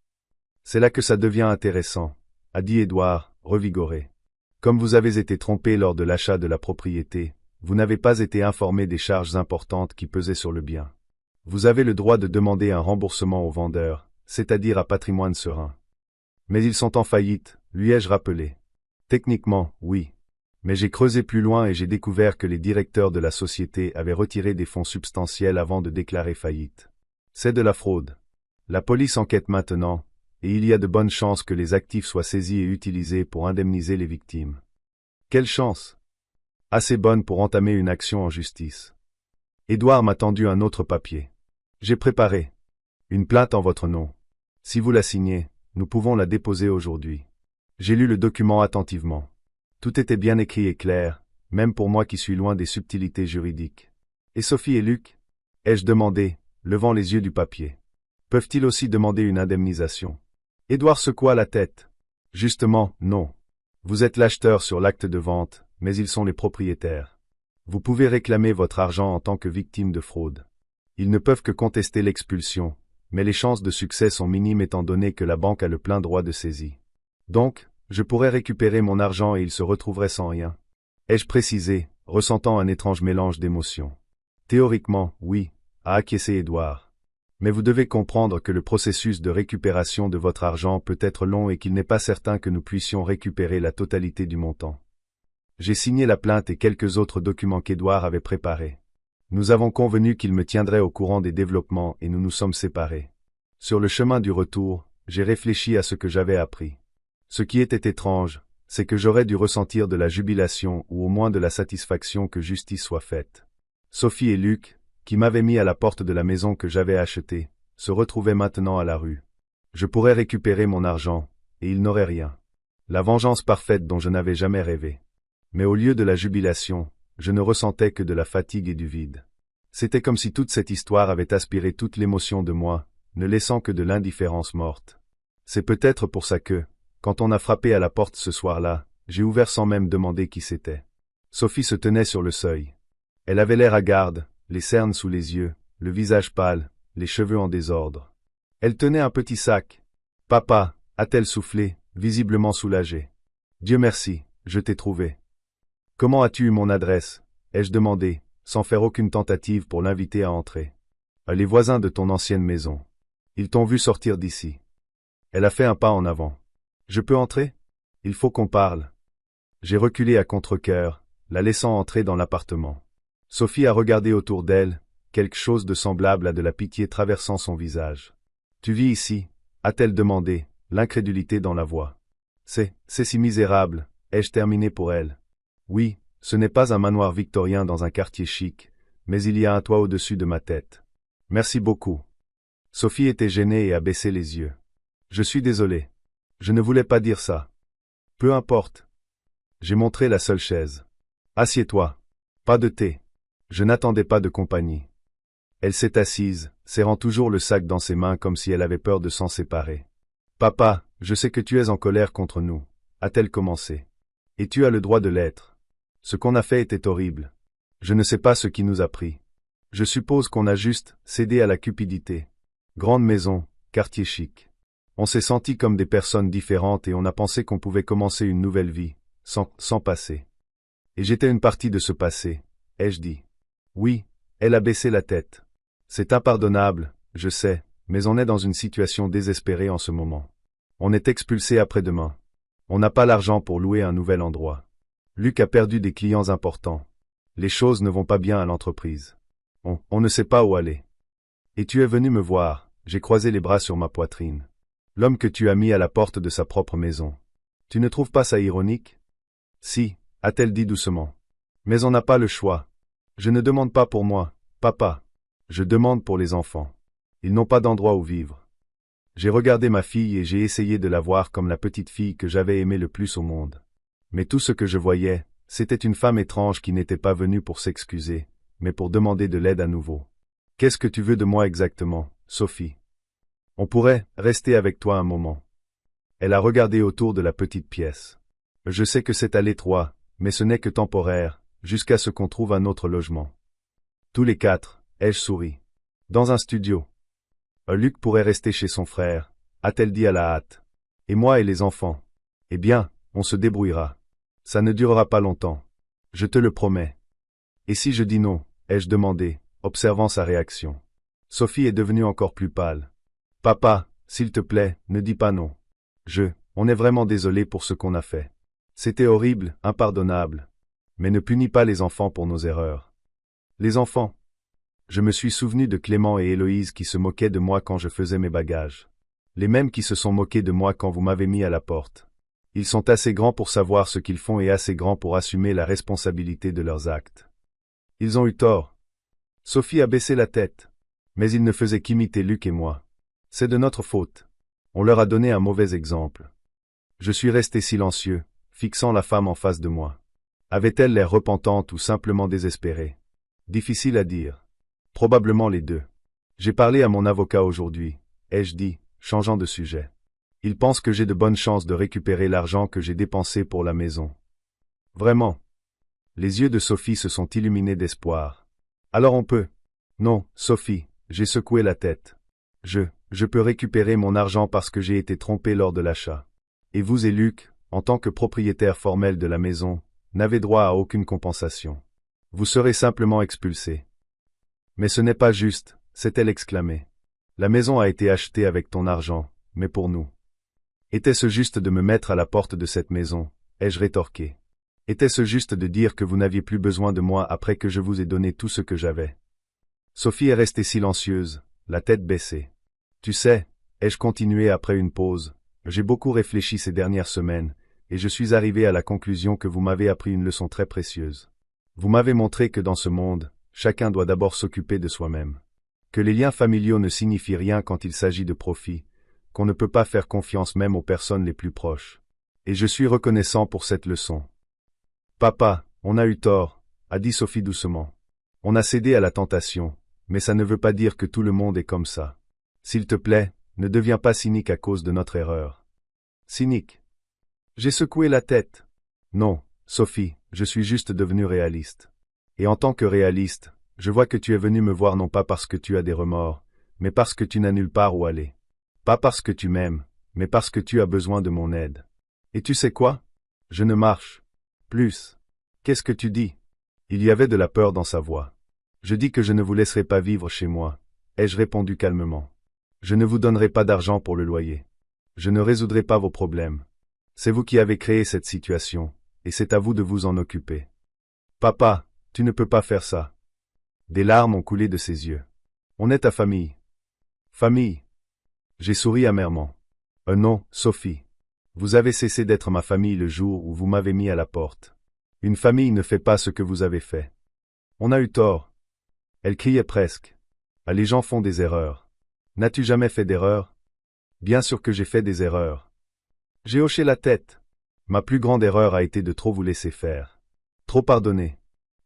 C'est là que ça devient intéressant, a dit Édouard, revigoré. Comme vous avez été trompé lors de l'achat de la propriété, vous n'avez pas été informé des charges importantes qui pesaient sur le bien. Vous avez le droit de demander un remboursement au vendeur, c'est-à-dire à Patrimoine Serein. Mais ils sont en faillite, lui ai-je rappelé. Techniquement, oui. Mais j'ai creusé plus loin et j'ai découvert que les directeurs de la société avaient retiré des fonds substantiels avant de déclarer faillite. C'est de la fraude. La police enquête maintenant, et il y a de bonnes chances que les actifs soient saisis et utilisés pour indemniser les victimes. Quelle chance! Assez bonne pour entamer une action en justice. Édouard m'a tendu un autre papier. J'ai préparé une plainte en votre nom. Si vous la signez, nous pouvons la déposer aujourd'hui. J'ai lu le document attentivement. Tout était bien écrit et clair, même pour moi qui suis loin des subtilités juridiques. Et Sophie et Luc? Ai-je demandé, levant les yeux du papier. Peuvent-ils aussi demander une indemnisation? Édouard secoua la tête. Justement, non. Vous êtes l'acheteur sur l'acte de vente, mais ils sont les propriétaires. Vous pouvez réclamer votre argent en tant que victime de fraude. Ils ne peuvent que contester l'expulsion, mais les chances de succès sont minimes étant donné que la banque a le plein droit de saisie. Donc, je pourrais récupérer mon argent et il se retrouverait sans rien. Ai-je précisé, ressentant un étrange mélange d'émotions. Théoriquement, oui, a acquiescé Édouard. Mais vous devez comprendre que le processus de récupération de votre argent peut être long et qu'il n'est pas certain que nous puissions récupérer la totalité du montant. J'ai signé la plainte et quelques autres documents qu'Édouard avait préparés. Nous avons convenu qu'il me tiendrait au courant des développements et nous nous sommes séparés. Sur le chemin du retour, j'ai réfléchi à ce que j'avais appris. Ce qui était étrange, c'est que j'aurais dû ressentir de la jubilation ou au moins de la satisfaction que justice soit faite. Sophie et Luc, qui m'avaient mis à la porte de la maison que j'avais achetée, se retrouvaient maintenant à la rue. Je pourrais récupérer mon argent, et ils n'auraient rien. La vengeance parfaite dont je n'avais jamais rêvé. Mais au lieu de la jubilation, je ne ressentais que de la fatigue et du vide. C'était comme si toute cette histoire avait aspiré toute l'émotion de moi, ne laissant que de l'indifférence morte. C'est peut-être pour ça que, quand on a frappé à la porte ce soir-là, j'ai ouvert sans même demander qui c'était. Sophie se tenait sur le seuil. Elle avait l'air hagarde, les cernes sous les yeux, le visage pâle, les cheveux en désordre. Elle tenait un petit sac. « Papa » a-t-elle soufflé, visiblement soulagée. « Dieu merci, je t'ai trouvé. »« Comment as-tu eu mon adresse ?» ai-je demandé, sans faire aucune tentative pour l'inviter à entrer. « Les voisins de ton ancienne maison. Ils t'ont vu sortir d'ici. » Elle a fait un pas en avant. « Je peux entrer ? Il faut qu'on parle. » J'ai reculé à contre-cœur, la laissant entrer dans l'appartement. Sophie a regardé autour d'elle, quelque chose de semblable à de la pitié traversant son visage. « Tu vis ici ?» a-t-elle demandé, l'incrédulité dans la voix. « C'est si misérable, ai-je terminé pour elle. Oui, ce n'est pas un manoir victorien dans un quartier chic, mais il y a un toit au-dessus de ma tête. Merci beaucoup. » Sophie était gênée et a baissé les yeux. « Je suis désolé. Je ne voulais pas dire ça. » « Peu importe. » J'ai montré la seule chaise. « Assieds-toi. Pas de thé. » Je n'attendais pas de compagnie. Elle s'est assise, serrant toujours le sac dans ses mains comme si elle avait peur de s'en séparer. « Papa, je sais que tu es en colère contre nous, » a-t-elle commencé. « Et tu as le droit de l'être. Ce qu'on a fait était horrible. Je ne sais pas ce qui nous a pris. Je suppose qu'on a juste cédé à la cupidité. Grande maison, quartier chic. On s'est sentis comme des personnes différentes et on a pensé qu'on pouvait commencer une nouvelle vie, sans passé. Et j'étais une partie de ce passé, ai-je dit. Oui, elle a baissé la tête. C'est impardonnable, je sais, mais on est dans une situation désespérée en ce moment. On est expulsé après-demain. On n'a pas l'argent pour louer un nouvel endroit. Luc a perdu des clients importants. Les choses ne vont pas bien à l'entreprise. On ne sait pas où aller. Et tu es venu me voir, j'ai croisé les bras sur ma poitrine. L'homme que tu as mis à la porte de sa propre maison. Tu ne trouves pas ça ironique? Si, a-t-elle dit doucement. Mais on n'a pas le choix. Je ne demande pas pour moi, papa. Je demande pour les enfants. Ils n'ont pas d'endroit où vivre. J'ai regardé ma fille et j'ai essayé de la voir comme la petite fille que j'avais aimée le plus au monde. Mais tout ce que je voyais, c'était une femme étrange qui n'était pas venue pour s'excuser, mais pour demander de l'aide à nouveau. Qu'est-ce que tu veux de moi exactement, Sophie? On pourrait rester avec toi un moment. Elle a regardé autour de la petite pièce. Je sais que c'est à l'étroit, mais ce n'est que temporaire, jusqu'à ce qu'on trouve un autre logement. Tous les quatre, ai-je souri. Dans un studio. Luc pourrait rester chez son frère, a-t-elle dit à la hâte. Et moi et les enfants. Eh bien, on se débrouillera. Ça ne durera pas longtemps. Je te le promets. Et si je dis non, ai-je demandé, observant sa réaction. Sophie est devenue encore plus pâle. Papa, s'il te plaît, ne dis pas non. On est vraiment désolé pour ce qu'on a fait. C'était horrible, impardonnable. Mais ne punis pas les enfants pour nos erreurs. Les enfants. Je me suis souvenu de Clément et Héloïse qui se moquaient de moi quand je faisais mes bagages. Les mêmes qui se sont moqués de moi quand vous m'avez mis à la porte. Ils sont assez grands pour savoir ce qu'ils font et assez grands pour assumer la responsabilité de leurs actes. Ils ont eu tort. Sophie a baissé la tête. Mais ils ne faisaient qu'imiter Luc et moi. C'est de notre faute. On leur a donné un mauvais exemple. Je suis resté silencieux, fixant la femme en face de moi. Avait-elle l'air repentante ou simplement désespérée? Difficile à dire. Probablement les deux. J'ai parlé à mon avocat aujourd'hui, ai-je dit, changeant de sujet. Il pense que j'ai de bonnes chances de récupérer l'argent que j'ai dépensé pour la maison. Vraiment. Les yeux de Sophie se sont illuminés d'espoir. Alors on peut. Non, Sophie, j'ai secoué la tête. Je peux récupérer mon argent parce que j'ai été trompé lors de l'achat. Et vous et Luc, en tant que propriétaire formel de la maison, n'avez droit à aucune compensation. Vous serez simplement expulsés. Mais ce n'est pas juste, s'est-elle exclamée. La maison a été achetée avec ton argent, mais pour nous. Était-ce juste de me mettre à la porte de cette maison, ai-je rétorqué. Était-ce juste de dire que vous n'aviez plus besoin de moi après que je vous ai donné tout ce que j'avais? Sophie est restée silencieuse, la tête baissée. Tu sais, ai-je continué après une pause, j'ai beaucoup réfléchi ces dernières semaines, et je suis arrivé à la conclusion que vous m'avez appris une leçon très précieuse. Vous m'avez montré que dans ce monde, chacun doit d'abord s'occuper de soi-même. Que les liens familiaux ne signifient rien quand il s'agit de profit, qu'on ne peut pas faire confiance même aux personnes les plus proches. Et je suis reconnaissant pour cette leçon. Papa, on a eu tort, a dit Sophie doucement. On a cédé à la tentation, mais ça ne veut pas dire que tout le monde est comme ça. S'il te plaît, ne deviens pas cynique à cause de notre erreur. Cynique. J'ai secoué la tête. Non, Sophie, je suis juste devenu réaliste. Et en tant que réaliste, je vois que tu es venu me voir non pas parce que tu as des remords, mais parce que tu n'as nulle part où aller. Pas parce que tu m'aimes, mais parce que tu as besoin de mon aide. Et tu sais quoi? Je ne marche plus. Qu'est-ce que tu dis? Il y avait de la peur dans sa voix. Je dis que je ne vous laisserai pas vivre chez moi, ai-je répondu calmement. Je ne vous donnerai pas d'argent pour le loyer. Je ne résoudrai pas vos problèmes. C'est vous qui avez créé cette situation, et c'est à vous de vous en occuper. Papa, tu ne peux pas faire ça. Des larmes ont coulé de ses yeux. On est ta famille. Famille. J'ai souri amèrement. Non, Sophie. Vous avez cessé d'être ma famille le jour où vous m'avez mis à la porte. Une famille ne fait pas ce que vous avez fait. On a eu tort. Elle criait presque. Ah, les gens font des erreurs. N'as-tu jamais fait d'erreur? Bien sûr que j'ai fait des erreurs. J'ai hoché la tête. Ma plus grande erreur a été de trop vous laisser faire. Trop pardonner.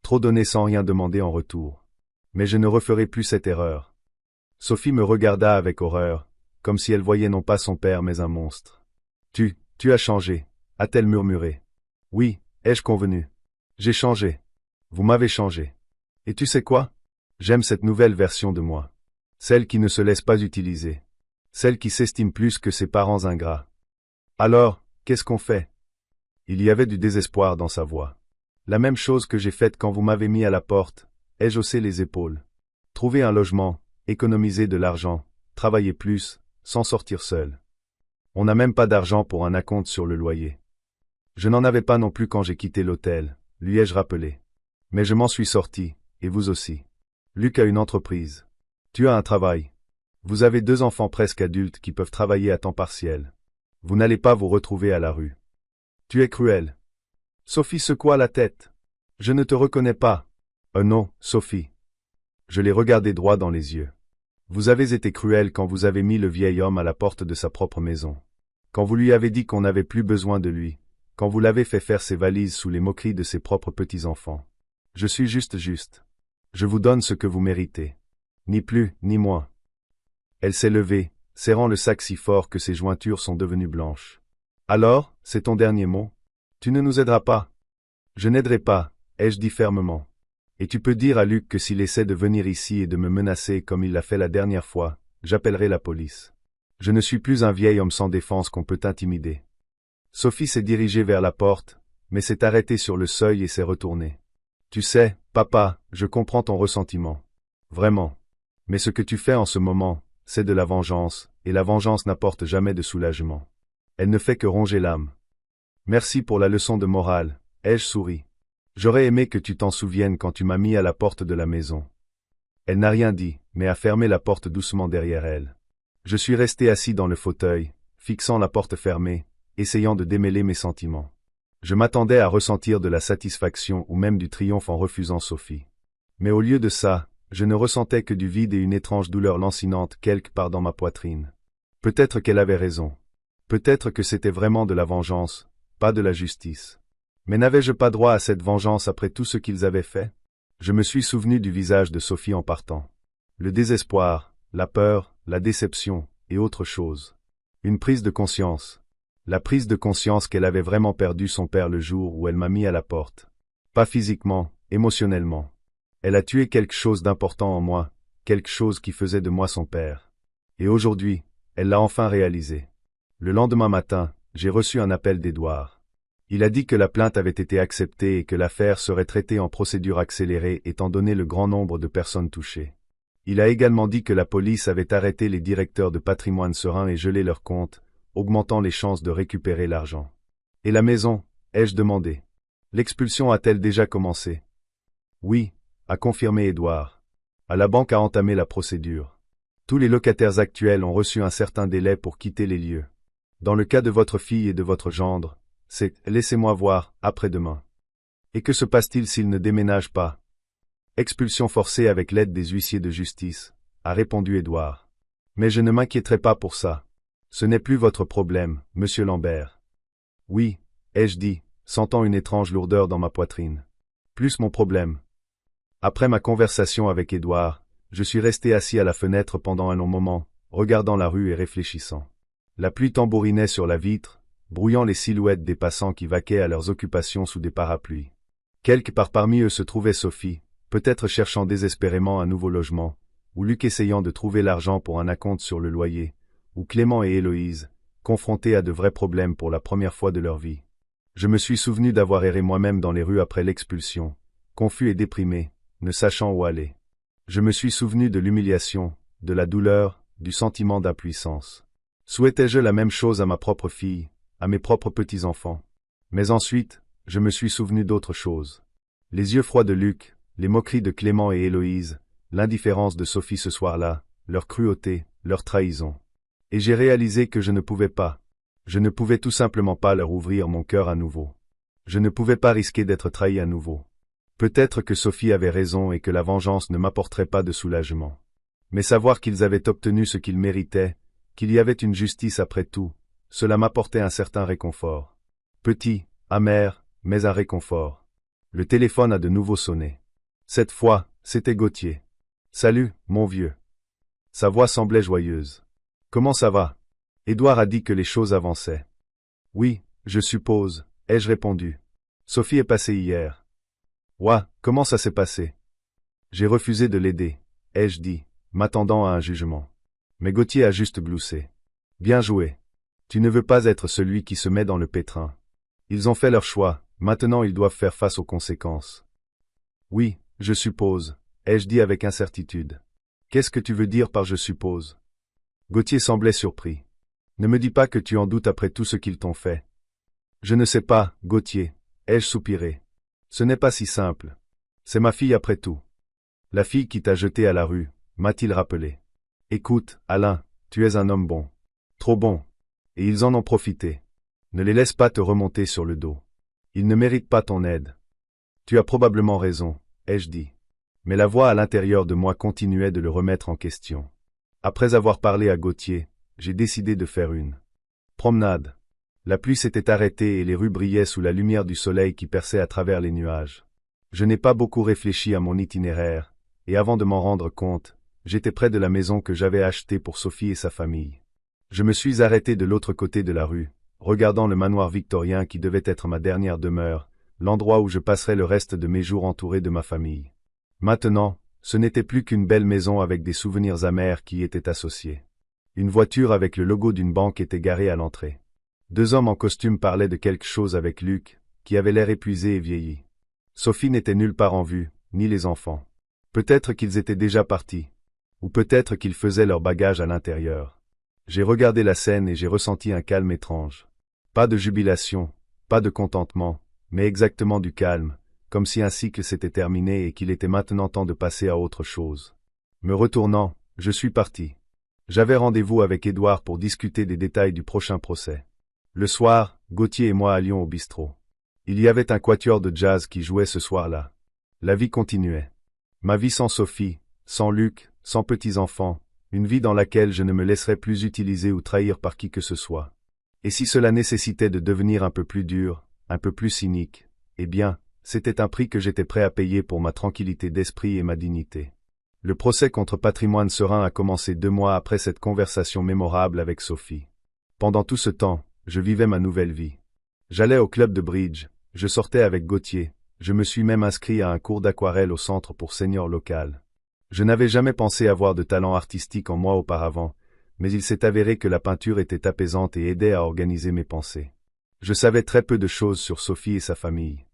Trop donner sans rien demander en retour. Mais je ne referai plus cette erreur. Sophie me regarda avec horreur, comme si elle voyait non pas son père mais un monstre. Tu as changé, a-t-elle murmuré. Oui, ai-je convenu. J'ai changé. Vous m'avez changé. Et tu sais quoi? J'aime cette nouvelle version de moi. Celle qui ne se laisse pas utiliser. Celle qui s'estime plus que ses parents ingrats. Alors, qu'est-ce qu'on fait? Il y avait du désespoir dans sa voix. La même chose que j'ai faite quand vous m'avez mis à la porte, ai-je haussé les épaules. Trouver un logement, économiser de l'argent, travailler plus, s'en sortir seul. On n'a même pas d'argent pour un acompte sur le loyer. Je n'en avais pas non plus quand j'ai quitté l'hôtel, lui ai-je rappelé. Mais je m'en suis sorti, et vous aussi. Luc a une entreprise. Tu as un travail. Vous avez 2 enfants presque adultes qui peuvent travailler à temps partiel. Vous n'allez pas vous retrouver à la rue. Tu es cruel. Sophie secoua la tête. Je ne te reconnais pas. Non, Sophie. Je l'ai regardé droit dans les yeux. Vous avez été cruel quand vous avez mis le vieil homme à la porte de sa propre maison. Quand vous lui avez dit qu'on n'avait plus besoin de lui. Quand vous l'avez fait faire ses valises sous les moqueries de ses propres petits-enfants. Je suis juste. Je vous donne ce que vous méritez. Ni plus, ni moins. Elle s'est levée, serrant le sac si fort que ses jointures sont devenues blanches. Alors, c'est ton dernier mot? Tu ne nous aideras pas. Je n'aiderai pas, ai-je dit fermement. Et tu peux dire à Luc que s'il essaie de venir ici et de me menacer comme il l'a fait la dernière fois, j'appellerai la police. Je ne suis plus un vieil homme sans défense qu'on peut intimider. Sophie s'est dirigée vers la porte, mais s'est arrêtée sur le seuil et s'est retournée. Tu sais, papa, je comprends ton ressentiment. Vraiment. Mais ce que tu fais en ce moment, c'est de la vengeance, et la vengeance n'apporte jamais de soulagement. Elle ne fait que ronger l'âme. Merci pour la leçon de morale, ai-je souri. J'aurais aimé que tu t'en souviennes quand tu m'as mis à la porte de la maison. Elle n'a rien dit, mais a fermé la porte doucement derrière elle. Je suis resté assis dans le fauteuil, fixant la porte fermée, essayant de démêler mes sentiments. Je m'attendais à ressentir de la satisfaction ou même du triomphe en refusant Sophie. Mais au lieu de ça, je ne ressentais que du vide et une étrange douleur lancinante quelque part dans ma poitrine. Peut-être qu'elle avait raison. Peut-être que c'était vraiment de la vengeance, pas de la justice. Mais n'avais-je pas droit à cette vengeance après tout ce qu'ils avaient fait? Je me suis souvenu du visage de Sophie en partant. Le désespoir, la peur, la déception, et autre chose. Une prise de conscience. La prise de conscience qu'elle avait vraiment perdu son père le jour où elle m'a mis à la porte. Pas physiquement, émotionnellement. Elle a tué quelque chose d'important en moi, quelque chose qui faisait de moi son père. Et aujourd'hui, elle l'a enfin réalisé. Le lendemain matin, j'ai reçu un appel d'Édouard. Il a dit que la plainte avait été acceptée et que l'affaire serait traitée en procédure accélérée étant donné le grand nombre de personnes touchées. Il a également dit que la police avait arrêté les directeurs de patrimoine serein et gelé leurs comptes, augmentant les chances de récupérer l'argent. Et la maison, ai-je demandé. L'expulsion a-t-elle déjà commencé? Oui, a confirmé Édouard. La banque a entamé la procédure. Tous les locataires actuels ont reçu un certain délai pour quitter les lieux. Dans le cas de votre fille et de votre gendre, c'est « laissez-moi voir, après-demain ». Et que se passe-t-il s'ils ne déménagent pas? Expulsion forcée avec l'aide des huissiers de justice, a répondu Édouard. Mais je ne m'inquiéterai pas pour ça. Ce n'est plus votre problème, monsieur Lambert. Oui, ai-je dit, sentant une étrange lourdeur dans ma poitrine. Plus mon problème. Après ma conversation avec Édouard, je suis resté assis à la fenêtre pendant un long moment, regardant la rue et réfléchissant. La pluie tambourinait sur la vitre, brouillant les silhouettes des passants qui vaquaient à leurs occupations sous des parapluies. Quelque part parmi eux se trouvait Sophie, peut-être cherchant désespérément un nouveau logement, ou Luc essayant de trouver l'argent pour un acompte sur le loyer, ou Clément et Héloïse, confrontés à de vrais problèmes pour la première fois de leur vie. Je me suis souvenu d'avoir erré moi-même dans les rues après l'expulsion, confus et déprimé, ne sachant où aller. Je me suis souvenu de l'humiliation, de la douleur, du sentiment d'impuissance. Souhaitais-je la même chose à ma propre fille, à mes propres petits-enfants? Mais ensuite, je me suis souvenu d'autre chose. Les yeux froids de Luc, les moqueries de Clément et Héloïse, l'indifférence de Sophie ce soir-là, leur cruauté, leur trahison. Et j'ai réalisé que je ne pouvais pas. Je ne pouvais tout simplement pas leur ouvrir mon cœur à nouveau. Je ne pouvais pas risquer d'être trahi à nouveau. Peut-être que Sophie avait raison et que la vengeance ne m'apporterait pas de soulagement. Mais savoir qu'ils avaient obtenu ce qu'ils méritaient, qu'il y avait une justice après tout, cela m'apportait un certain réconfort. Petit, amer, mais un réconfort. Le téléphone a de nouveau sonné. Cette fois, c'était Gauthier. « Salut, mon vieux. » Sa voix semblait joyeuse. « Comment ça va? » Édouard a dit que les choses avançaient. « Oui, je suppose, » ai-je répondu. « Sophie est passée hier. » « Ouah, comment ça s'est passé? » J'ai refusé de l'aider, ai-je dit, m'attendant à un jugement. Mais Gauthier a juste gloussé. « Bien joué. Tu ne veux pas être celui qui se met dans le pétrin. Ils ont fait leur choix, maintenant ils doivent faire face aux conséquences. » « Oui, je suppose, » ai-je dit avec incertitude. « Qu'est-ce que tu veux dire par « je suppose » ?» Gauthier semblait surpris. « Ne me dis pas que tu en doutes après tout ce qu'ils t'ont fait. »« Je ne sais pas, Gauthier, » ai-je soupiré. « Ce n'est pas si simple. C'est ma fille après tout. La fille qui t'a jeté à la rue, m'a-t-il rappelé. Écoute, Alain, tu es un homme bon. Trop bon. Et ils en ont profité. Ne les laisse pas te remonter sur le dos. Ils ne méritent pas ton aide. Tu as probablement raison, ai-je dit. Mais la voix à l'intérieur de moi continuait de le remettre en question. Après avoir parlé à Gauthier, j'ai décidé de faire une promenade. La pluie s'était arrêtée et les rues brillaient sous la lumière du soleil qui perçait à travers les nuages. Je n'ai pas beaucoup réfléchi à mon itinéraire, et avant de m'en rendre compte, j'étais près de la maison que j'avais achetée pour Sophie et sa famille. Je me suis arrêté de l'autre côté de la rue, regardant le manoir victorien qui devait être ma dernière demeure, l'endroit où je passerais le reste de mes jours entouré de ma famille. Maintenant, ce n'était plus qu'une belle maison avec des souvenirs amers qui y étaient associés. Une voiture avec le logo d'une banque était garée à l'entrée. 2 hommes en costume parlaient de quelque chose avec Luc, qui avait l'air épuisé et vieilli. Sophie n'était nulle part en vue, ni les enfants. Peut-être qu'ils étaient déjà partis. Ou peut-être qu'ils faisaient leur bagage à l'intérieur. J'ai regardé la scène et j'ai ressenti un calme étrange. Pas de jubilation, pas de contentement, mais exactement du calme, comme si un cycle s'était terminé et qu'il était maintenant temps de passer à autre chose. Me retournant, je suis parti. J'avais rendez-vous avec Édouard pour discuter des détails du prochain procès. Le soir, Gauthier et moi allions au bistrot. Il y avait un quatuor de jazz qui jouait ce soir-là. La vie continuait. Ma vie sans Sophie, sans Luc, sans petits-enfants, une vie dans laquelle je ne me laisserais plus utiliser ou trahir par qui que ce soit. Et si cela nécessitait de devenir un peu plus dur, un peu plus cynique, eh bien, c'était un prix que j'étais prêt à payer pour ma tranquillité d'esprit et ma dignité. Le procès contre Patrimoine Serein a commencé 2 mois après cette conversation mémorable avec Sophie. Pendant tout ce temps, je vivais ma nouvelle vie. J'allais au club de bridge, je sortais avec Gauthier, je me suis même inscrit à un cours d'aquarelle au centre pour seniors local. Je n'avais jamais pensé avoir de talent artistique en moi auparavant, mais il s'est avéré que la peinture était apaisante et aidait à organiser mes pensées. Je savais très peu de choses sur Sophie et sa famille.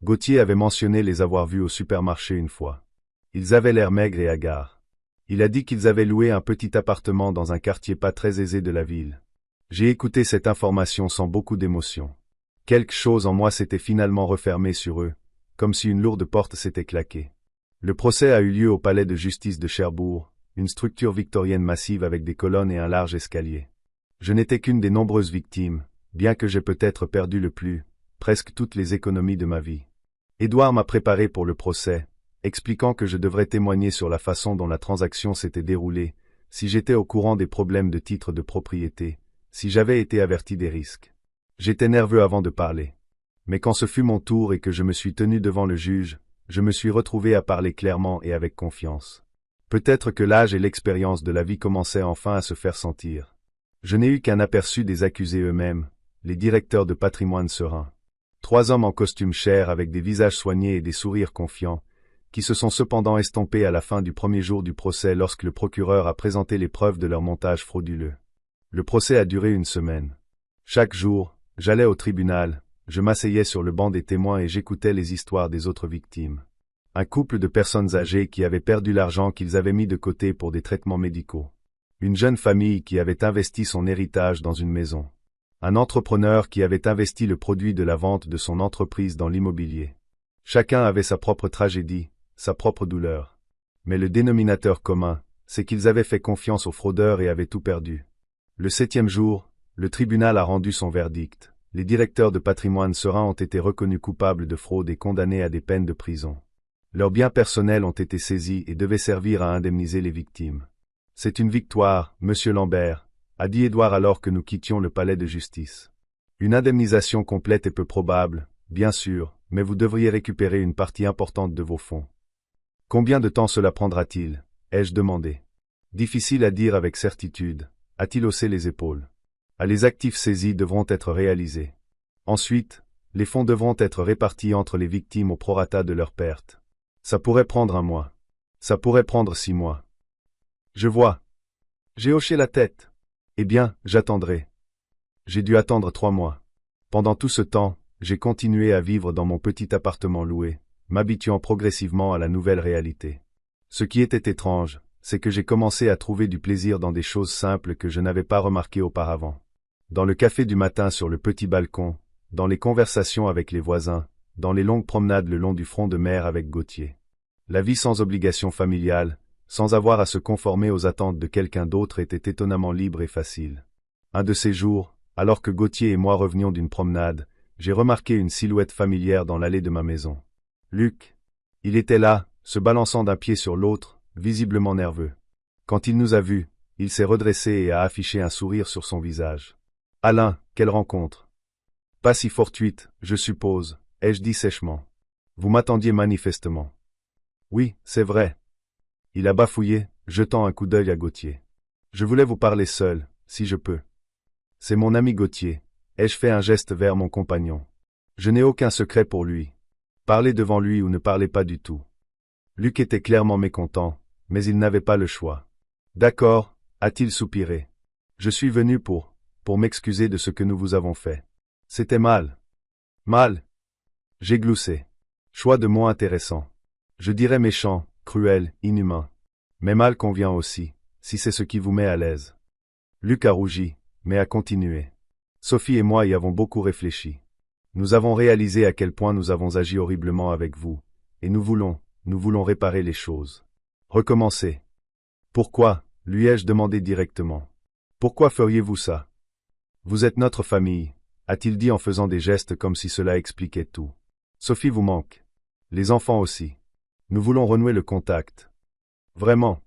Gauthier avait mentionné les avoir vus au supermarché une fois. Ils avaient l'air maigres et hagards. Il a dit qu'ils avaient loué un petit appartement dans un quartier pas très aisé de la ville. J'ai écouté cette information sans beaucoup d'émotion. Quelque chose en moi s'était finalement refermé sur eux, comme si une lourde porte s'était claquée. Le procès a eu lieu au palais de justice de Cherbourg, une structure victorienne massive avec des colonnes et un large escalier. Je n'étais qu'une des nombreuses victimes, bien que j'aie peut-être perdu presque toutes les économies de ma vie. Édouard m'a préparé pour le procès, expliquant que je devrais témoigner sur la façon dont la transaction s'était déroulée, si j'étais au courant des problèmes de titre de propriété, si j'avais été averti des risques. J'étais nerveux avant de parler. Mais quand ce fut mon tour et que je me suis tenu devant le juge, je me suis retrouvé à parler clairement et avec confiance. Peut-être que l'âge et l'expérience de la vie commençaient enfin à se faire sentir. Je n'ai eu qu'un aperçu des accusés eux-mêmes, les directeurs de Patrimoine Serein. 3 hommes en costume cher avec des visages soignés et des sourires confiants, qui se sont cependant estompés à la fin du premier jour du procès lorsque le procureur a présenté les preuves de leur montage frauduleux. Le procès a duré 1 semaine. Chaque jour, j'allais au tribunal, je m'asseyais sur le banc des témoins et j'écoutais les histoires des autres victimes. Un couple de personnes âgées qui avaient perdu l'argent qu'ils avaient mis de côté pour des traitements médicaux. Une jeune famille qui avait investi son héritage dans une maison. Un entrepreneur qui avait investi le produit de la vente de son entreprise dans l'immobilier. Chacun avait sa propre tragédie, sa propre douleur. Mais le dénominateur commun, c'est qu'ils avaient fait confiance aux fraudeurs et avaient tout perdu. Le 7e jour, le tribunal a rendu son verdict. Les directeurs de Patrimoine Serein ont été reconnus coupables de fraude et condamnés à des peines de prison. Leurs biens personnels ont été saisis et devaient servir à indemniser les victimes. C'est une victoire, monsieur Lambert, a dit Édouard alors que nous quittions le palais de justice. Une indemnisation complète est peu probable, bien sûr, mais vous devriez récupérer une partie importante de vos fonds. Combien de temps cela prendra-t-il ? Ai-je demandé. Difficile à dire avec certitude, a-t-il haussé les épaules. Les actifs saisis devront être réalisés. Ensuite, les fonds devront être répartis entre les victimes au prorata de leurs pertes. Ça pourrait prendre 1 mois. Ça pourrait prendre 6 mois. Je vois. J'ai hoché la tête. Eh bien, j'attendrai. J'ai dû attendre 3 mois. Pendant tout ce temps, j'ai continué à vivre dans mon petit appartement loué, m'habituant progressivement à la nouvelle réalité. Ce qui était étrange, c'est que j'ai commencé à trouver du plaisir dans des choses simples que je n'avais pas remarquées auparavant. Dans le café du matin sur le petit balcon, dans les conversations avec les voisins, dans les longues promenades le long du front de mer avec Gauthier. La vie sans obligation familiale, sans avoir à se conformer aux attentes de quelqu'un d'autre était étonnamment libre et facile. Un de ces jours, alors que Gauthier et moi revenions d'une promenade, j'ai remarqué une silhouette familière dans l'allée de ma maison. Luc. Il était là, se balançant d'un pied sur l'autre, visiblement nerveux. Quand il nous a vus, il s'est redressé et a affiché un sourire sur son visage. Alain, quelle rencontre. Pas si fortuite, je suppose, ai-je dit sèchement. Vous m'attendiez manifestement. Oui, c'est vrai. Il a bafouillé, jetant un coup d'œil à Gauthier. Je voulais vous parler seul, si je peux. C'est mon ami Gauthier, Ai-je fait un geste vers mon compagnon? Je n'ai aucun secret pour lui. Parlez devant lui ou ne parlez pas du tout. Luc était clairement mécontent, mais il n'avait pas le choix. D'accord, a-t-il soupiré. Je suis venu pour m'excuser de ce que nous vous avons fait. C'était mal. Mal. J'ai gloussé. Choix de mots intéressant. Je dirais méchant, cruel, inhumain. Mais mal convient aussi, si c'est ce qui vous met à l'aise. Luc a rougi, mais a continué. Sophie et moi y avons beaucoup réfléchi. Nous avons réalisé à quel point nous avons agi horriblement avec vous, et nous voulons réparer les choses. Recommencer. Pourquoi, lui ai-je demandé directement. Pourquoi feriez-vous ça? Vous êtes notre famille, a-t-il dit en faisant des gestes comme si cela expliquait tout. Sophie vous manque. Les enfants aussi. Nous voulons renouer le contact. Vraiment.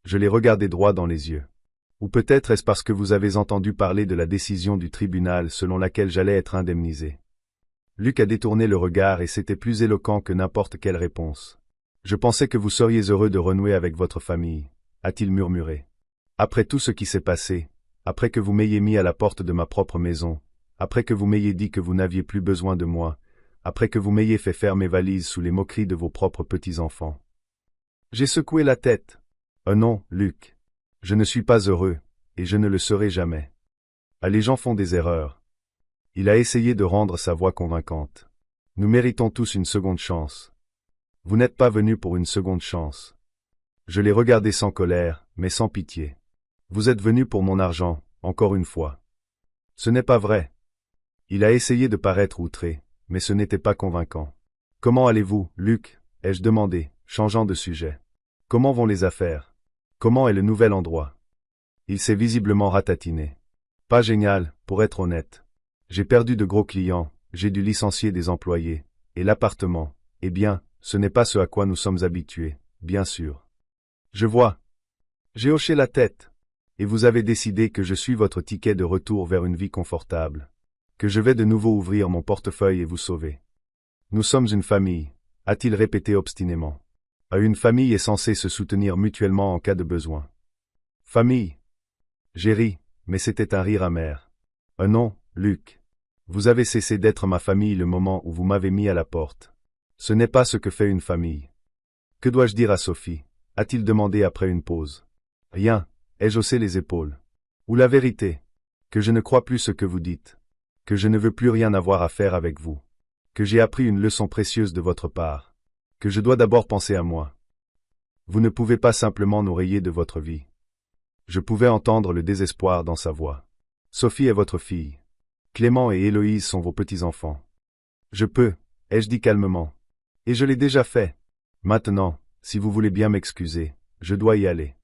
Je l'ai regardé droit dans les yeux. Ou peut-être est-ce parce que vous avez entendu parler de la décision du tribunal selon laquelle j'allais être indemnisé. Luc a détourné le regard et c'était plus éloquent que n'importe quelle réponse. Je pensais que vous seriez heureux de renouer avec votre famille, a-t-il murmuré. Après tout ce qui s'est passé, après que vous m'ayez mis à la porte de ma propre maison, après que vous m'ayez dit que vous n'aviez plus besoin de moi, après que vous m'ayez fait faire mes valises sous les moqueries de vos propres petits-enfants. J'ai secoué la tête. Non, Luc. Je ne suis pas heureux, et je ne le serai jamais. Les gens font des erreurs. Il a essayé de rendre sa voix convaincante. Nous méritons tous une seconde chance. Vous n'êtes pas venu pour une seconde chance. Je l'ai regardé sans colère, mais sans pitié. Vous êtes venu pour mon argent, encore une fois. Ce n'est pas vrai. Il a essayé de paraître outré, mais ce n'était pas convaincant. Comment allez-vous, Luc? Ai-je demandé, changeant de sujet. Comment vont les affaires? Comment est le nouvel endroit? Il s'est visiblement ratatiné. Pas génial, pour être honnête. J'ai perdu de gros clients, j'ai dû licencier des employés. Et l'appartement, eh bien, ce n'est pas ce à quoi nous sommes habitués, bien sûr. Je vois. J'ai hoché la tête. Et vous avez décidé que je suis votre ticket de retour vers une vie confortable. Que je vais de nouveau ouvrir mon portefeuille et vous sauver. Nous sommes une famille, a-t-il répété obstinément. Une famille est censée se soutenir mutuellement en cas de besoin. Famille. J'ai ri, mais c'était un rire amer. Non, Luc. Vous avez cessé d'être ma famille le moment où vous m'avez mis à la porte. Ce n'est pas ce que fait une famille. Que dois-je dire à Sophie? A-t-il demandé après une pause. Rien, ai-je haussé les épaules. Ou la vérité. Que je ne crois plus ce que vous dites. Que je ne veux plus rien avoir à faire avec vous. Que j'ai appris une leçon précieuse de votre part. Que je dois d'abord penser à moi. Vous ne pouvez pas simplement nous rayer de votre vie. Je pouvais entendre le désespoir dans sa voix. Sophie est votre fille. Clément et Héloïse sont vos petits-enfants. Je peux, ai-je dit calmement. Et je l'ai déjà fait. Maintenant, si vous voulez bien m'excuser, je dois y aller.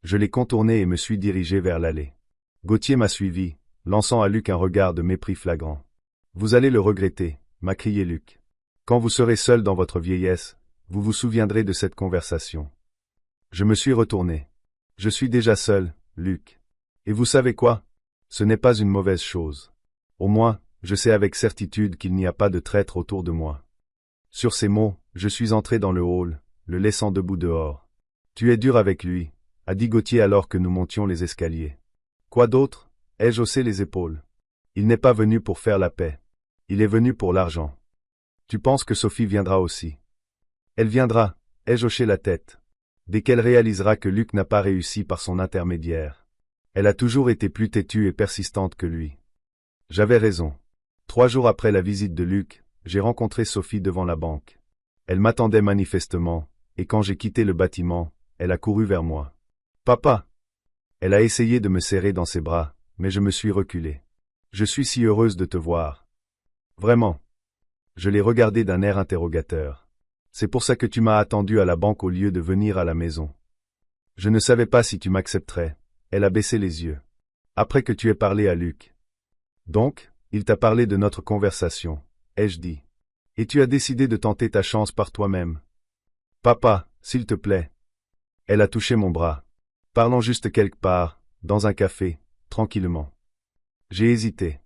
Je l'ai contourné et me suis dirigé vers l'allée. Gauthier m'a suivi, lançant à Luc un regard de mépris flagrant. Vous allez le regretter, m'a crié Luc. Quand vous serez seul dans votre vieillesse, vous vous souviendrez de cette conversation. Je me suis retourné. Je suis déjà seul, Luc. Et vous savez quoi? Ce n'est pas une mauvaise chose. Au moins, je sais avec certitude qu'il n'y a pas de traître autour de moi. Sur ces mots, je suis entré dans le hall, le laissant debout dehors. Tu es dur avec lui, a dit Gauthier alors que nous montions les escaliers. Quoi d'autre? Ai-je haussé les épaules. Il n'est pas venu pour faire la paix. Il est venu pour l'argent. Tu penses que Sophie viendra aussi? Elle viendra, ai-je hoché la tête. Dès qu'elle réalisera que Luc n'a pas réussi par son intermédiaire. Elle a toujours été plus têtue et persistante que lui. J'avais raison. 3 jours après la visite de Luc, j'ai rencontré Sophie devant la banque. Elle m'attendait manifestement, et quand j'ai quitté le bâtiment, elle a couru vers moi. Papa! Elle a essayé de me serrer dans ses bras, mais je me suis reculé. Je suis si heureuse de te voir. Vraiment. Je l'ai regardée d'un air interrogateur. C'est pour ça que tu m'as attendu à la banque au lieu de venir à la maison. Je ne savais pas si tu m'accepterais. Elle a baissé les yeux. Après que tu aies parlé à Luc. Donc, il t'a parlé de notre conversation, ai-je dit. Et tu as décidé de tenter ta chance par toi-même. Papa, s'il te plaît. Elle a touché mon bras. Parlons juste quelque part, dans un café, tranquillement. J'ai hésité.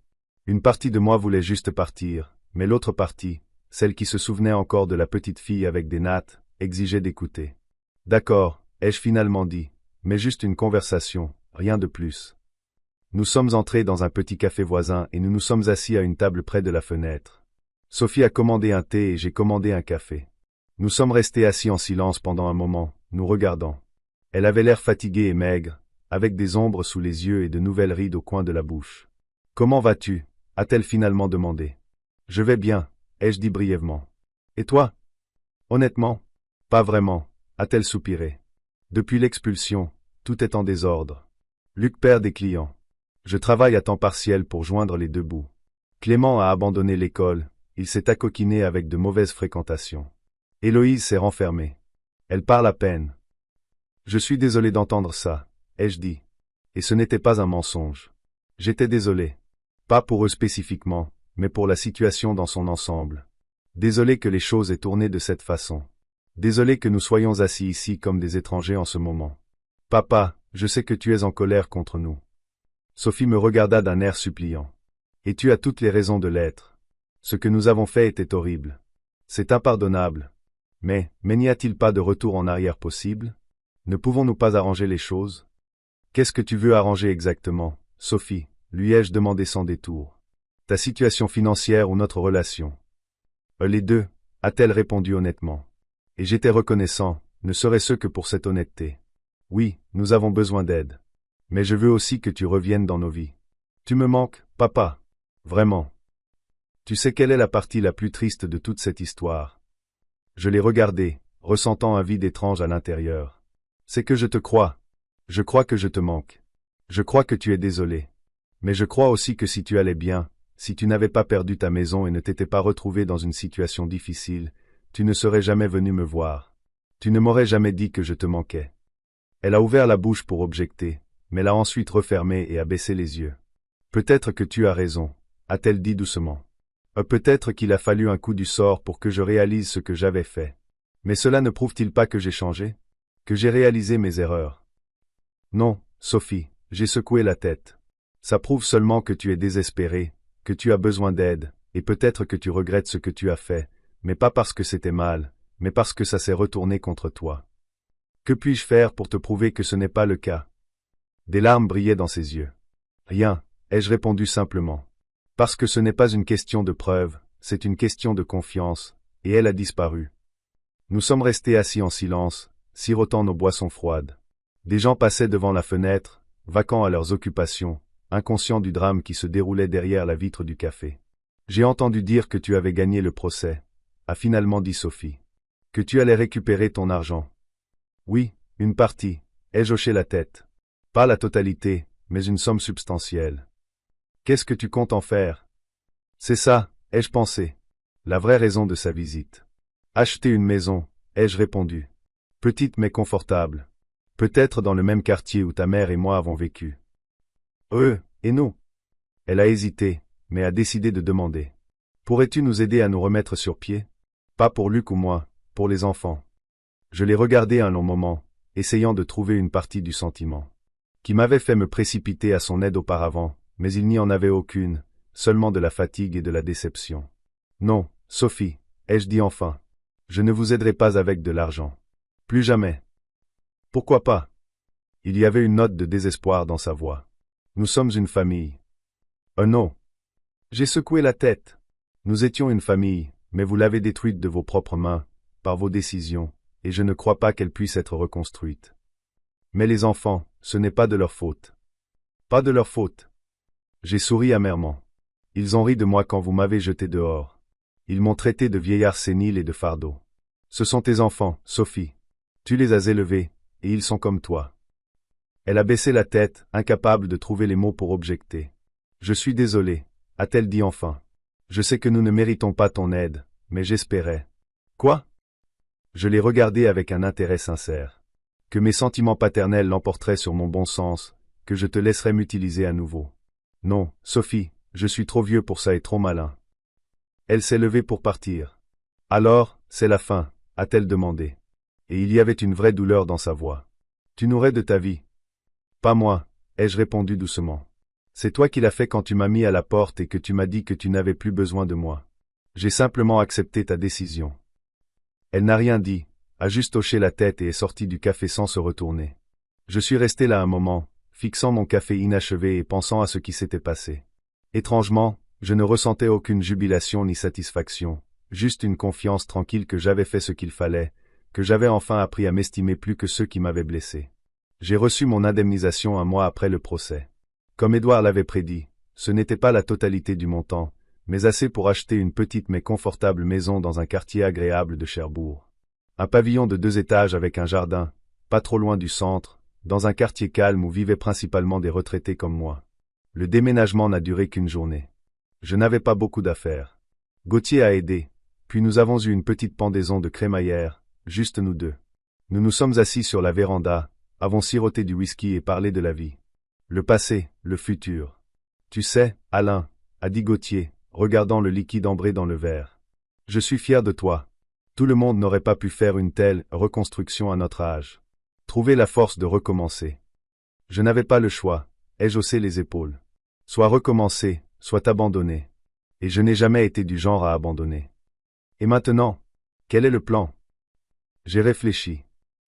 Une partie de moi voulait juste partir, mais l'autre partie, celle qui se souvenait encore de la petite fille avec des nattes, exigeait d'écouter. D'accord, ai-je finalement dit, mais juste une conversation, rien de plus. Nous sommes entrés dans un petit café voisin et nous nous sommes assis à une table près de la fenêtre. Sophie a commandé un thé et j'ai commandé un café. Nous sommes restés assis en silence pendant un moment, nous regardant. Elle avait l'air fatiguée et maigre, avec des ombres sous les yeux et de nouvelles rides au coin de la bouche. « Comment vas-tu » a-t-elle finalement demandé. « Je vais bien » ai-je dit brièvement. « Et toi » ? Honnêtement, pas vraiment, a-t-elle soupiré. Depuis l'expulsion, tout est en désordre. Luc perd des clients. Je travaille à temps partiel pour joindre les deux bouts. Clément a abandonné l'école, il s'est accoquiné avec de mauvaises fréquentations. Héloïse s'est renfermée. Elle parle à peine. Je suis désolé d'entendre ça, ai-je dit. Et ce n'était pas un mensonge. J'étais désolé. Pas pour eux spécifiquement, mais pour la situation dans son ensemble. Désolé que les choses aient tourné de cette façon. Désolé que nous soyons assis ici comme des étrangers en ce moment. Papa, je sais que tu es en colère contre nous. Sophie me regarda d'un air suppliant. Et tu as toutes les raisons de l'être. Ce que nous avons fait était horrible. C'est impardonnable. Mais n'y a-t-il pas de retour en arrière possible? Ne pouvons-nous pas arranger les choses? Qu'est-ce que tu veux arranger exactement, Sophie? Lui ai-je demandé sans détour. Ta situation financière ou notre relation? Les deux, a-t-elle répondu honnêtement. Et j'étais reconnaissant, ne serait-ce que pour cette honnêteté. Oui, nous avons besoin d'aide. Mais je veux aussi que tu reviennes dans nos vies. Tu me manques, papa. Vraiment. Tu sais quelle est la partie la plus triste de toute cette histoire? Je l'ai regardé, ressentant un vide étrange à l'intérieur. C'est que je te crois. Je crois que je te manque. Je crois que tu es désolé. Mais je crois aussi que si tu allais bien, si tu n'avais pas perdu ta maison et ne t'étais pas retrouvé dans une situation difficile, tu ne serais jamais venu me voir. Tu ne m'aurais jamais dit que je te manquais. Elle a ouvert la bouche pour objecter, mais l'a ensuite refermée et a baissé les yeux. Peut-être que tu as raison, a-t-elle dit doucement. Peut-être qu'il a fallu un coup du sort pour que je réalise ce que j'avais fait. Mais cela ne prouve-t-il pas que j'ai changé? Que j'ai réalisé mes erreurs? Non, Sophie, j'ai secoué la tête. Ça prouve seulement que tu es désespérée, que tu as besoin d'aide, et peut-être que tu regrettes ce que tu as fait, mais pas parce que c'était mal, mais parce que ça s'est retourné contre toi. Que puis-je faire pour te prouver que ce n'est pas le cas? Des larmes brillaient dans ses yeux. Rien, ai-je répondu simplement. Parce que ce n'est pas une question de preuve, c'est une question de confiance, et elle a disparu. Nous sommes restés assis en silence, sirotant nos boissons froides. Des gens passaient devant la fenêtre, vaquant à leurs occupations, inconscients du drame qui se déroulait derrière la vitre du café. J'ai entendu dire que tu avais gagné le procès, a finalement dit Sophie. Que tu allais récupérer ton argent. Oui, une partie, ai-je hoché la tête. Pas la totalité, mais une somme substantielle. Qu'est-ce que tu comptes en faire? C'est ça, ai-je pensé. La vraie raison de sa visite. Acheter une maison, ai-je répondu. Petite mais confortable. Peut-être dans le même quartier où ta mère et moi avons vécu. Et nous? Elle a hésité, mais a décidé de demander. Pourrais-tu nous aider à nous remettre sur pied? Pas pour Luc ou moi, pour les enfants. Je l'ai regardé un long moment, essayant de trouver une partie du sentiment. Qui m'avait fait me précipiter à son aide auparavant, mais il n'y en avait aucune, seulement de la fatigue et de la déception. Non, Sophie, ai-je dit enfin. Je ne vous aiderai pas avec de l'argent. Plus jamais. Pourquoi pas? Il y avait une note de désespoir dans sa voix. Nous sommes une famille. Non. J'ai secoué la tête. Nous étions une famille, mais vous l'avez détruite de vos propres mains, par vos décisions, et je ne crois pas qu'elle puisse être reconstruite. Mais les enfants, ce n'est pas de leur faute. Pas de leur faute. J'ai souri amèrement. Ils ont ri de moi quand vous m'avez jeté dehors. Ils m'ont traité de vieillard sénile et de fardeau. Ce sont tes enfants, Sophie. Tu les as élevés, et ils sont comme toi. Elle a baissé la tête, incapable de trouver les mots pour objecter. Je suis désolé, a-t-elle dit enfin. Je sais que nous ne méritons pas ton aide, mais j'espérais. Quoi? Je l'ai regardé avec un intérêt sincère. Que mes sentiments paternels l'emporteraient sur mon bon sens, que je te laisserais m'utiliser à nouveau. Non, Sophie, je suis trop vieux pour ça et trop malin. Elle s'est levée pour partir. Alors, c'est la fin, a-t-elle demandé. Et il y avait une vraie douleur dans sa voix. Tu nourrais de ta vie. Pas moi, ai-je répondu doucement. C'est toi qui l'as fait quand tu m'as mis à la porte et que tu m'as dit que tu n'avais plus besoin de moi. J'ai simplement accepté ta décision. Elle n'a rien dit, a juste hoché la tête et est sortie du café sans se retourner. Je suis resté là un moment, fixant mon café inachevé et pensant à ce qui s'était passé. Étrangement, je ne ressentais aucune jubilation ni satisfaction, juste une confiance tranquille que j'avais fait ce qu'il fallait, que j'avais enfin appris à m'estimer plus que ceux qui m'avaient blessé. J'ai reçu mon indemnisation un mois après le procès. Comme Édouard l'avait prédit, ce n'était pas la totalité du montant, mais assez pour acheter une petite mais confortable maison dans un quartier agréable de Cherbourg. Un pavillon de 2 étages avec un jardin, pas trop loin du centre, dans un quartier calme où vivaient principalement des retraités comme moi. Le déménagement n'a duré qu'une journée. Je n'avais pas beaucoup d'affaires. Gauthier a aidé, puis nous avons eu une petite pendaison de crémaillère, juste nous deux. Nous nous sommes assis sur la véranda, avons siroté du whisky et parlé de la vie. Le passé, le futur. Tu sais, Alain, a dit Gauthier, regardant le liquide ambré dans le verre. Je suis fier de toi. Tout le monde n'aurait pas pu faire une telle reconstruction à notre âge. Trouver la force de recommencer. Je n'avais pas le choix, ai-je haussé les épaules. Soit recommencer, soit abandonner. Et je n'ai jamais été du genre à abandonner. Et maintenant, quel est le plan? J'ai réfléchi.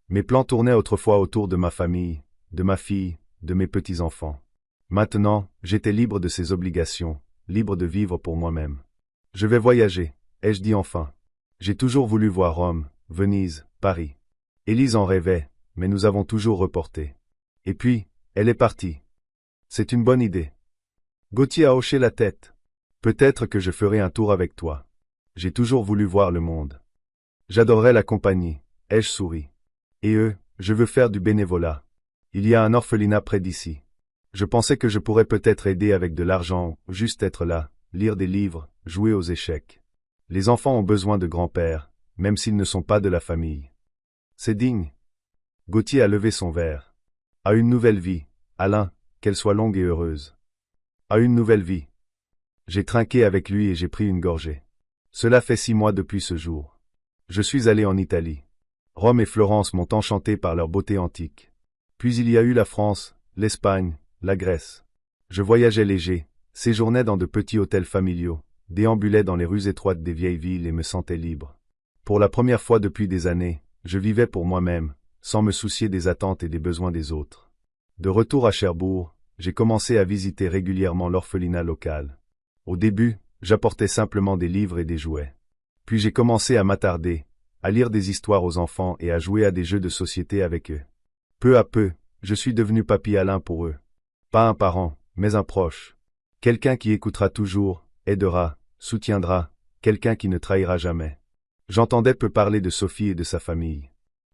Mes plans tournaient autrefois autour de ma famille, de ma fille, de mes petits-enfants. Maintenant, j'étais libre de ces obligations, libre de vivre pour moi-même. Je vais voyager, ai-je dit enfin. J'ai toujours voulu voir Rome, Venise, Paris. Élise en rêvait, mais nous avons toujours reporté. Et puis, elle est partie. C'est une bonne idée. Gauthier a hoché la tête. Peut-être que je ferai un tour avec toi. J'ai toujours voulu voir le monde. J'adorerais la compagnie, ai-je souri. Et je veux faire du bénévolat. Il y a un orphelinat près d'ici. Je pensais que je pourrais peut-être aider avec de l'argent, juste être là, lire des livres, jouer aux échecs. Les enfants ont besoin de grands-pères, même s'ils ne sont pas de la famille. C'est digne. Gauthier a levé son verre. À une nouvelle vie, Alain, qu'elle soit longue et heureuse. À une nouvelle vie. J'ai trinqué avec lui et j'ai pris une gorgée. Cela fait 6 mois depuis ce jour. Je suis allé en Italie. Rome et Florence m'ont enchanté par leur beauté antique. Puis il y a eu la France, l'Espagne, la Grèce. Je voyageais léger, séjournais dans de petits hôtels familiaux, déambulais dans les rues étroites des vieilles villes et me sentais libre. Pour la première fois depuis des années, je vivais pour moi-même, sans me soucier des attentes et des besoins des autres. De retour à Cherbourg, j'ai commencé à visiter régulièrement l'orphelinat local. Au début, j'apportais simplement des livres et des jouets. Puis j'ai commencé à m'attarder, à lire des histoires aux enfants et à jouer à des jeux de société avec eux. Peu à peu, je suis devenu papy Alain pour eux. Pas un parent, mais un proche. Quelqu'un qui écoutera toujours, aidera, soutiendra, quelqu'un qui ne trahira jamais. J'entendais peu parler de Sophie et de sa famille.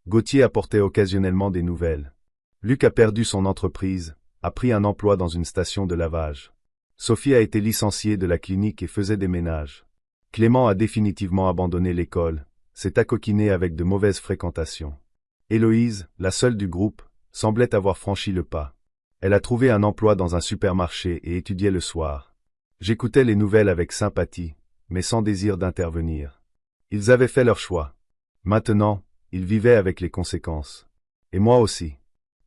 Gauthier apportait occasionnellement des nouvelles. Luc a perdu son entreprise, a pris un emploi dans une station de lavage. Sophie a été licenciée de la clinique et faisait des ménages. Clément a définitivement abandonné l'école, s'est accoquiné avec de mauvaises fréquentations. Héloïse, la seule du groupe, semblait avoir franchi le pas. Elle a trouvé un emploi dans un supermarché et étudiait le soir. J'écoutais les nouvelles avec sympathie, mais sans désir d'intervenir. Ils avaient fait leur choix. Maintenant, ils vivaient avec les conséquences. Et moi aussi.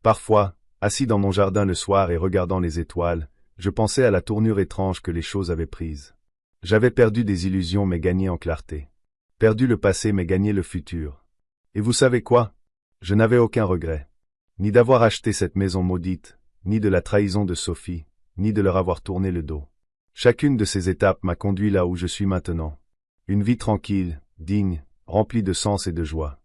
Parfois, assis dans mon jardin le soir et regardant les étoiles, je pensais à la tournure étrange que les choses avaient prise. J'avais perdu des illusions mais gagné en clarté. Perdu le passé mais gagné le futur. Et vous savez quoi? Je n'avais aucun regret. Ni d'avoir acheté cette maison maudite, ni de la trahison de Sophie, ni de leur avoir tourné le dos. Chacune de ces étapes m'a conduit là où je suis maintenant. Une vie tranquille, digne, remplie de sens et de joie.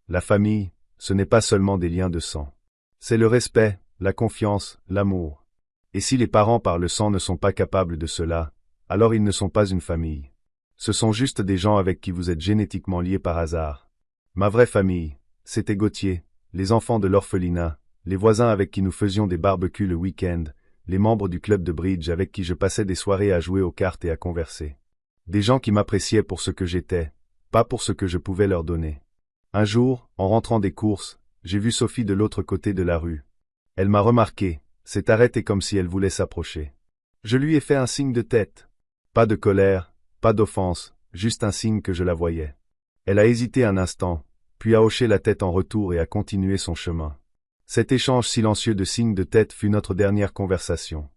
La famille, ce n'est pas seulement des liens de sang. C'est le respect, la confiance, l'amour. Et si les parents par le sang ne sont pas capables de cela, alors ils ne sont pas une famille. Ce sont juste des gens avec qui vous êtes génétiquement liés par hasard. Ma vraie famille, c'était Gauthier, les enfants de l'orphelinat, les voisins avec qui nous faisions des barbecues le week-end, les membres du club de bridge avec qui je passais des soirées à jouer aux cartes et à converser. Des gens qui m'appréciaient pour ce que j'étais, pas pour ce que je pouvais leur donner. Un jour, en rentrant des courses, j'ai vu Sophie de l'autre côté de la rue. Elle m'a remarqué, s'est arrêtée comme si elle voulait s'approcher. Je lui ai fait un signe de tête. Pas de colère, pas d'offense, juste un signe que je la voyais. Elle a hésité un instant, puis a hoché la tête en retour et a continué son chemin. Cet échange silencieux de signes de tête fut notre dernière conversation.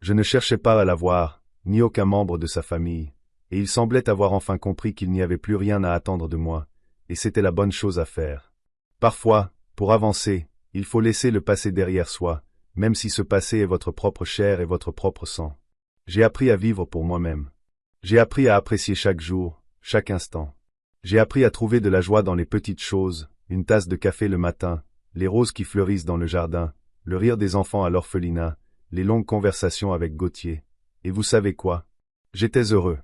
Je ne cherchais pas à la voir, ni aucun membre de sa famille, et il semblait avoir enfin compris qu'il n'y avait plus rien à attendre de moi, et c'était la bonne chose à faire. Parfois, pour avancer, il faut laisser le passé derrière soi, même si ce passé est votre propre chair et votre propre sang. J'ai appris à vivre pour moi-même. J'ai appris à apprécier chaque jour, chaque instant. J'ai appris à trouver de la joie dans les petites choses, une tasse de café le matin, les roses qui fleurissent dans le jardin, le rire des enfants à l'orphelinat, les longues conversations avec Gauthier. Et vous savez quoi? J'étais heureux.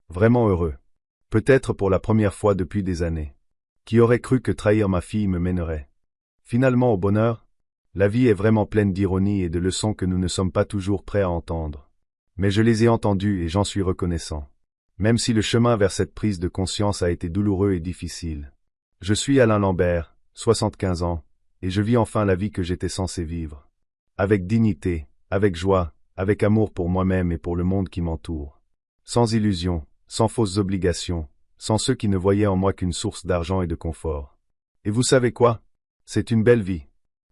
Vraiment heureux. Peut-être pour la première fois depuis des années. Qui aurait cru que trahir ma fille me mènerait finalement au bonheur? La vie est vraiment pleine d'ironie et de leçons que nous ne sommes pas toujours prêts à entendre. Mais je les ai entendues et j'en suis reconnaissant. Même si le chemin vers cette prise de conscience a été douloureux et difficile. Je suis Alain Lambert, 75 ans, et je vis enfin la vie que j'étais censé vivre. Avec dignité, avec joie, avec amour pour moi-même et pour le monde qui m'entoure. Sans illusions, sans fausses obligations, sans ceux qui ne voyaient en moi qu'une source d'argent et de confort. Et vous savez quoi? C'est une belle vie.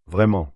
Vraiment.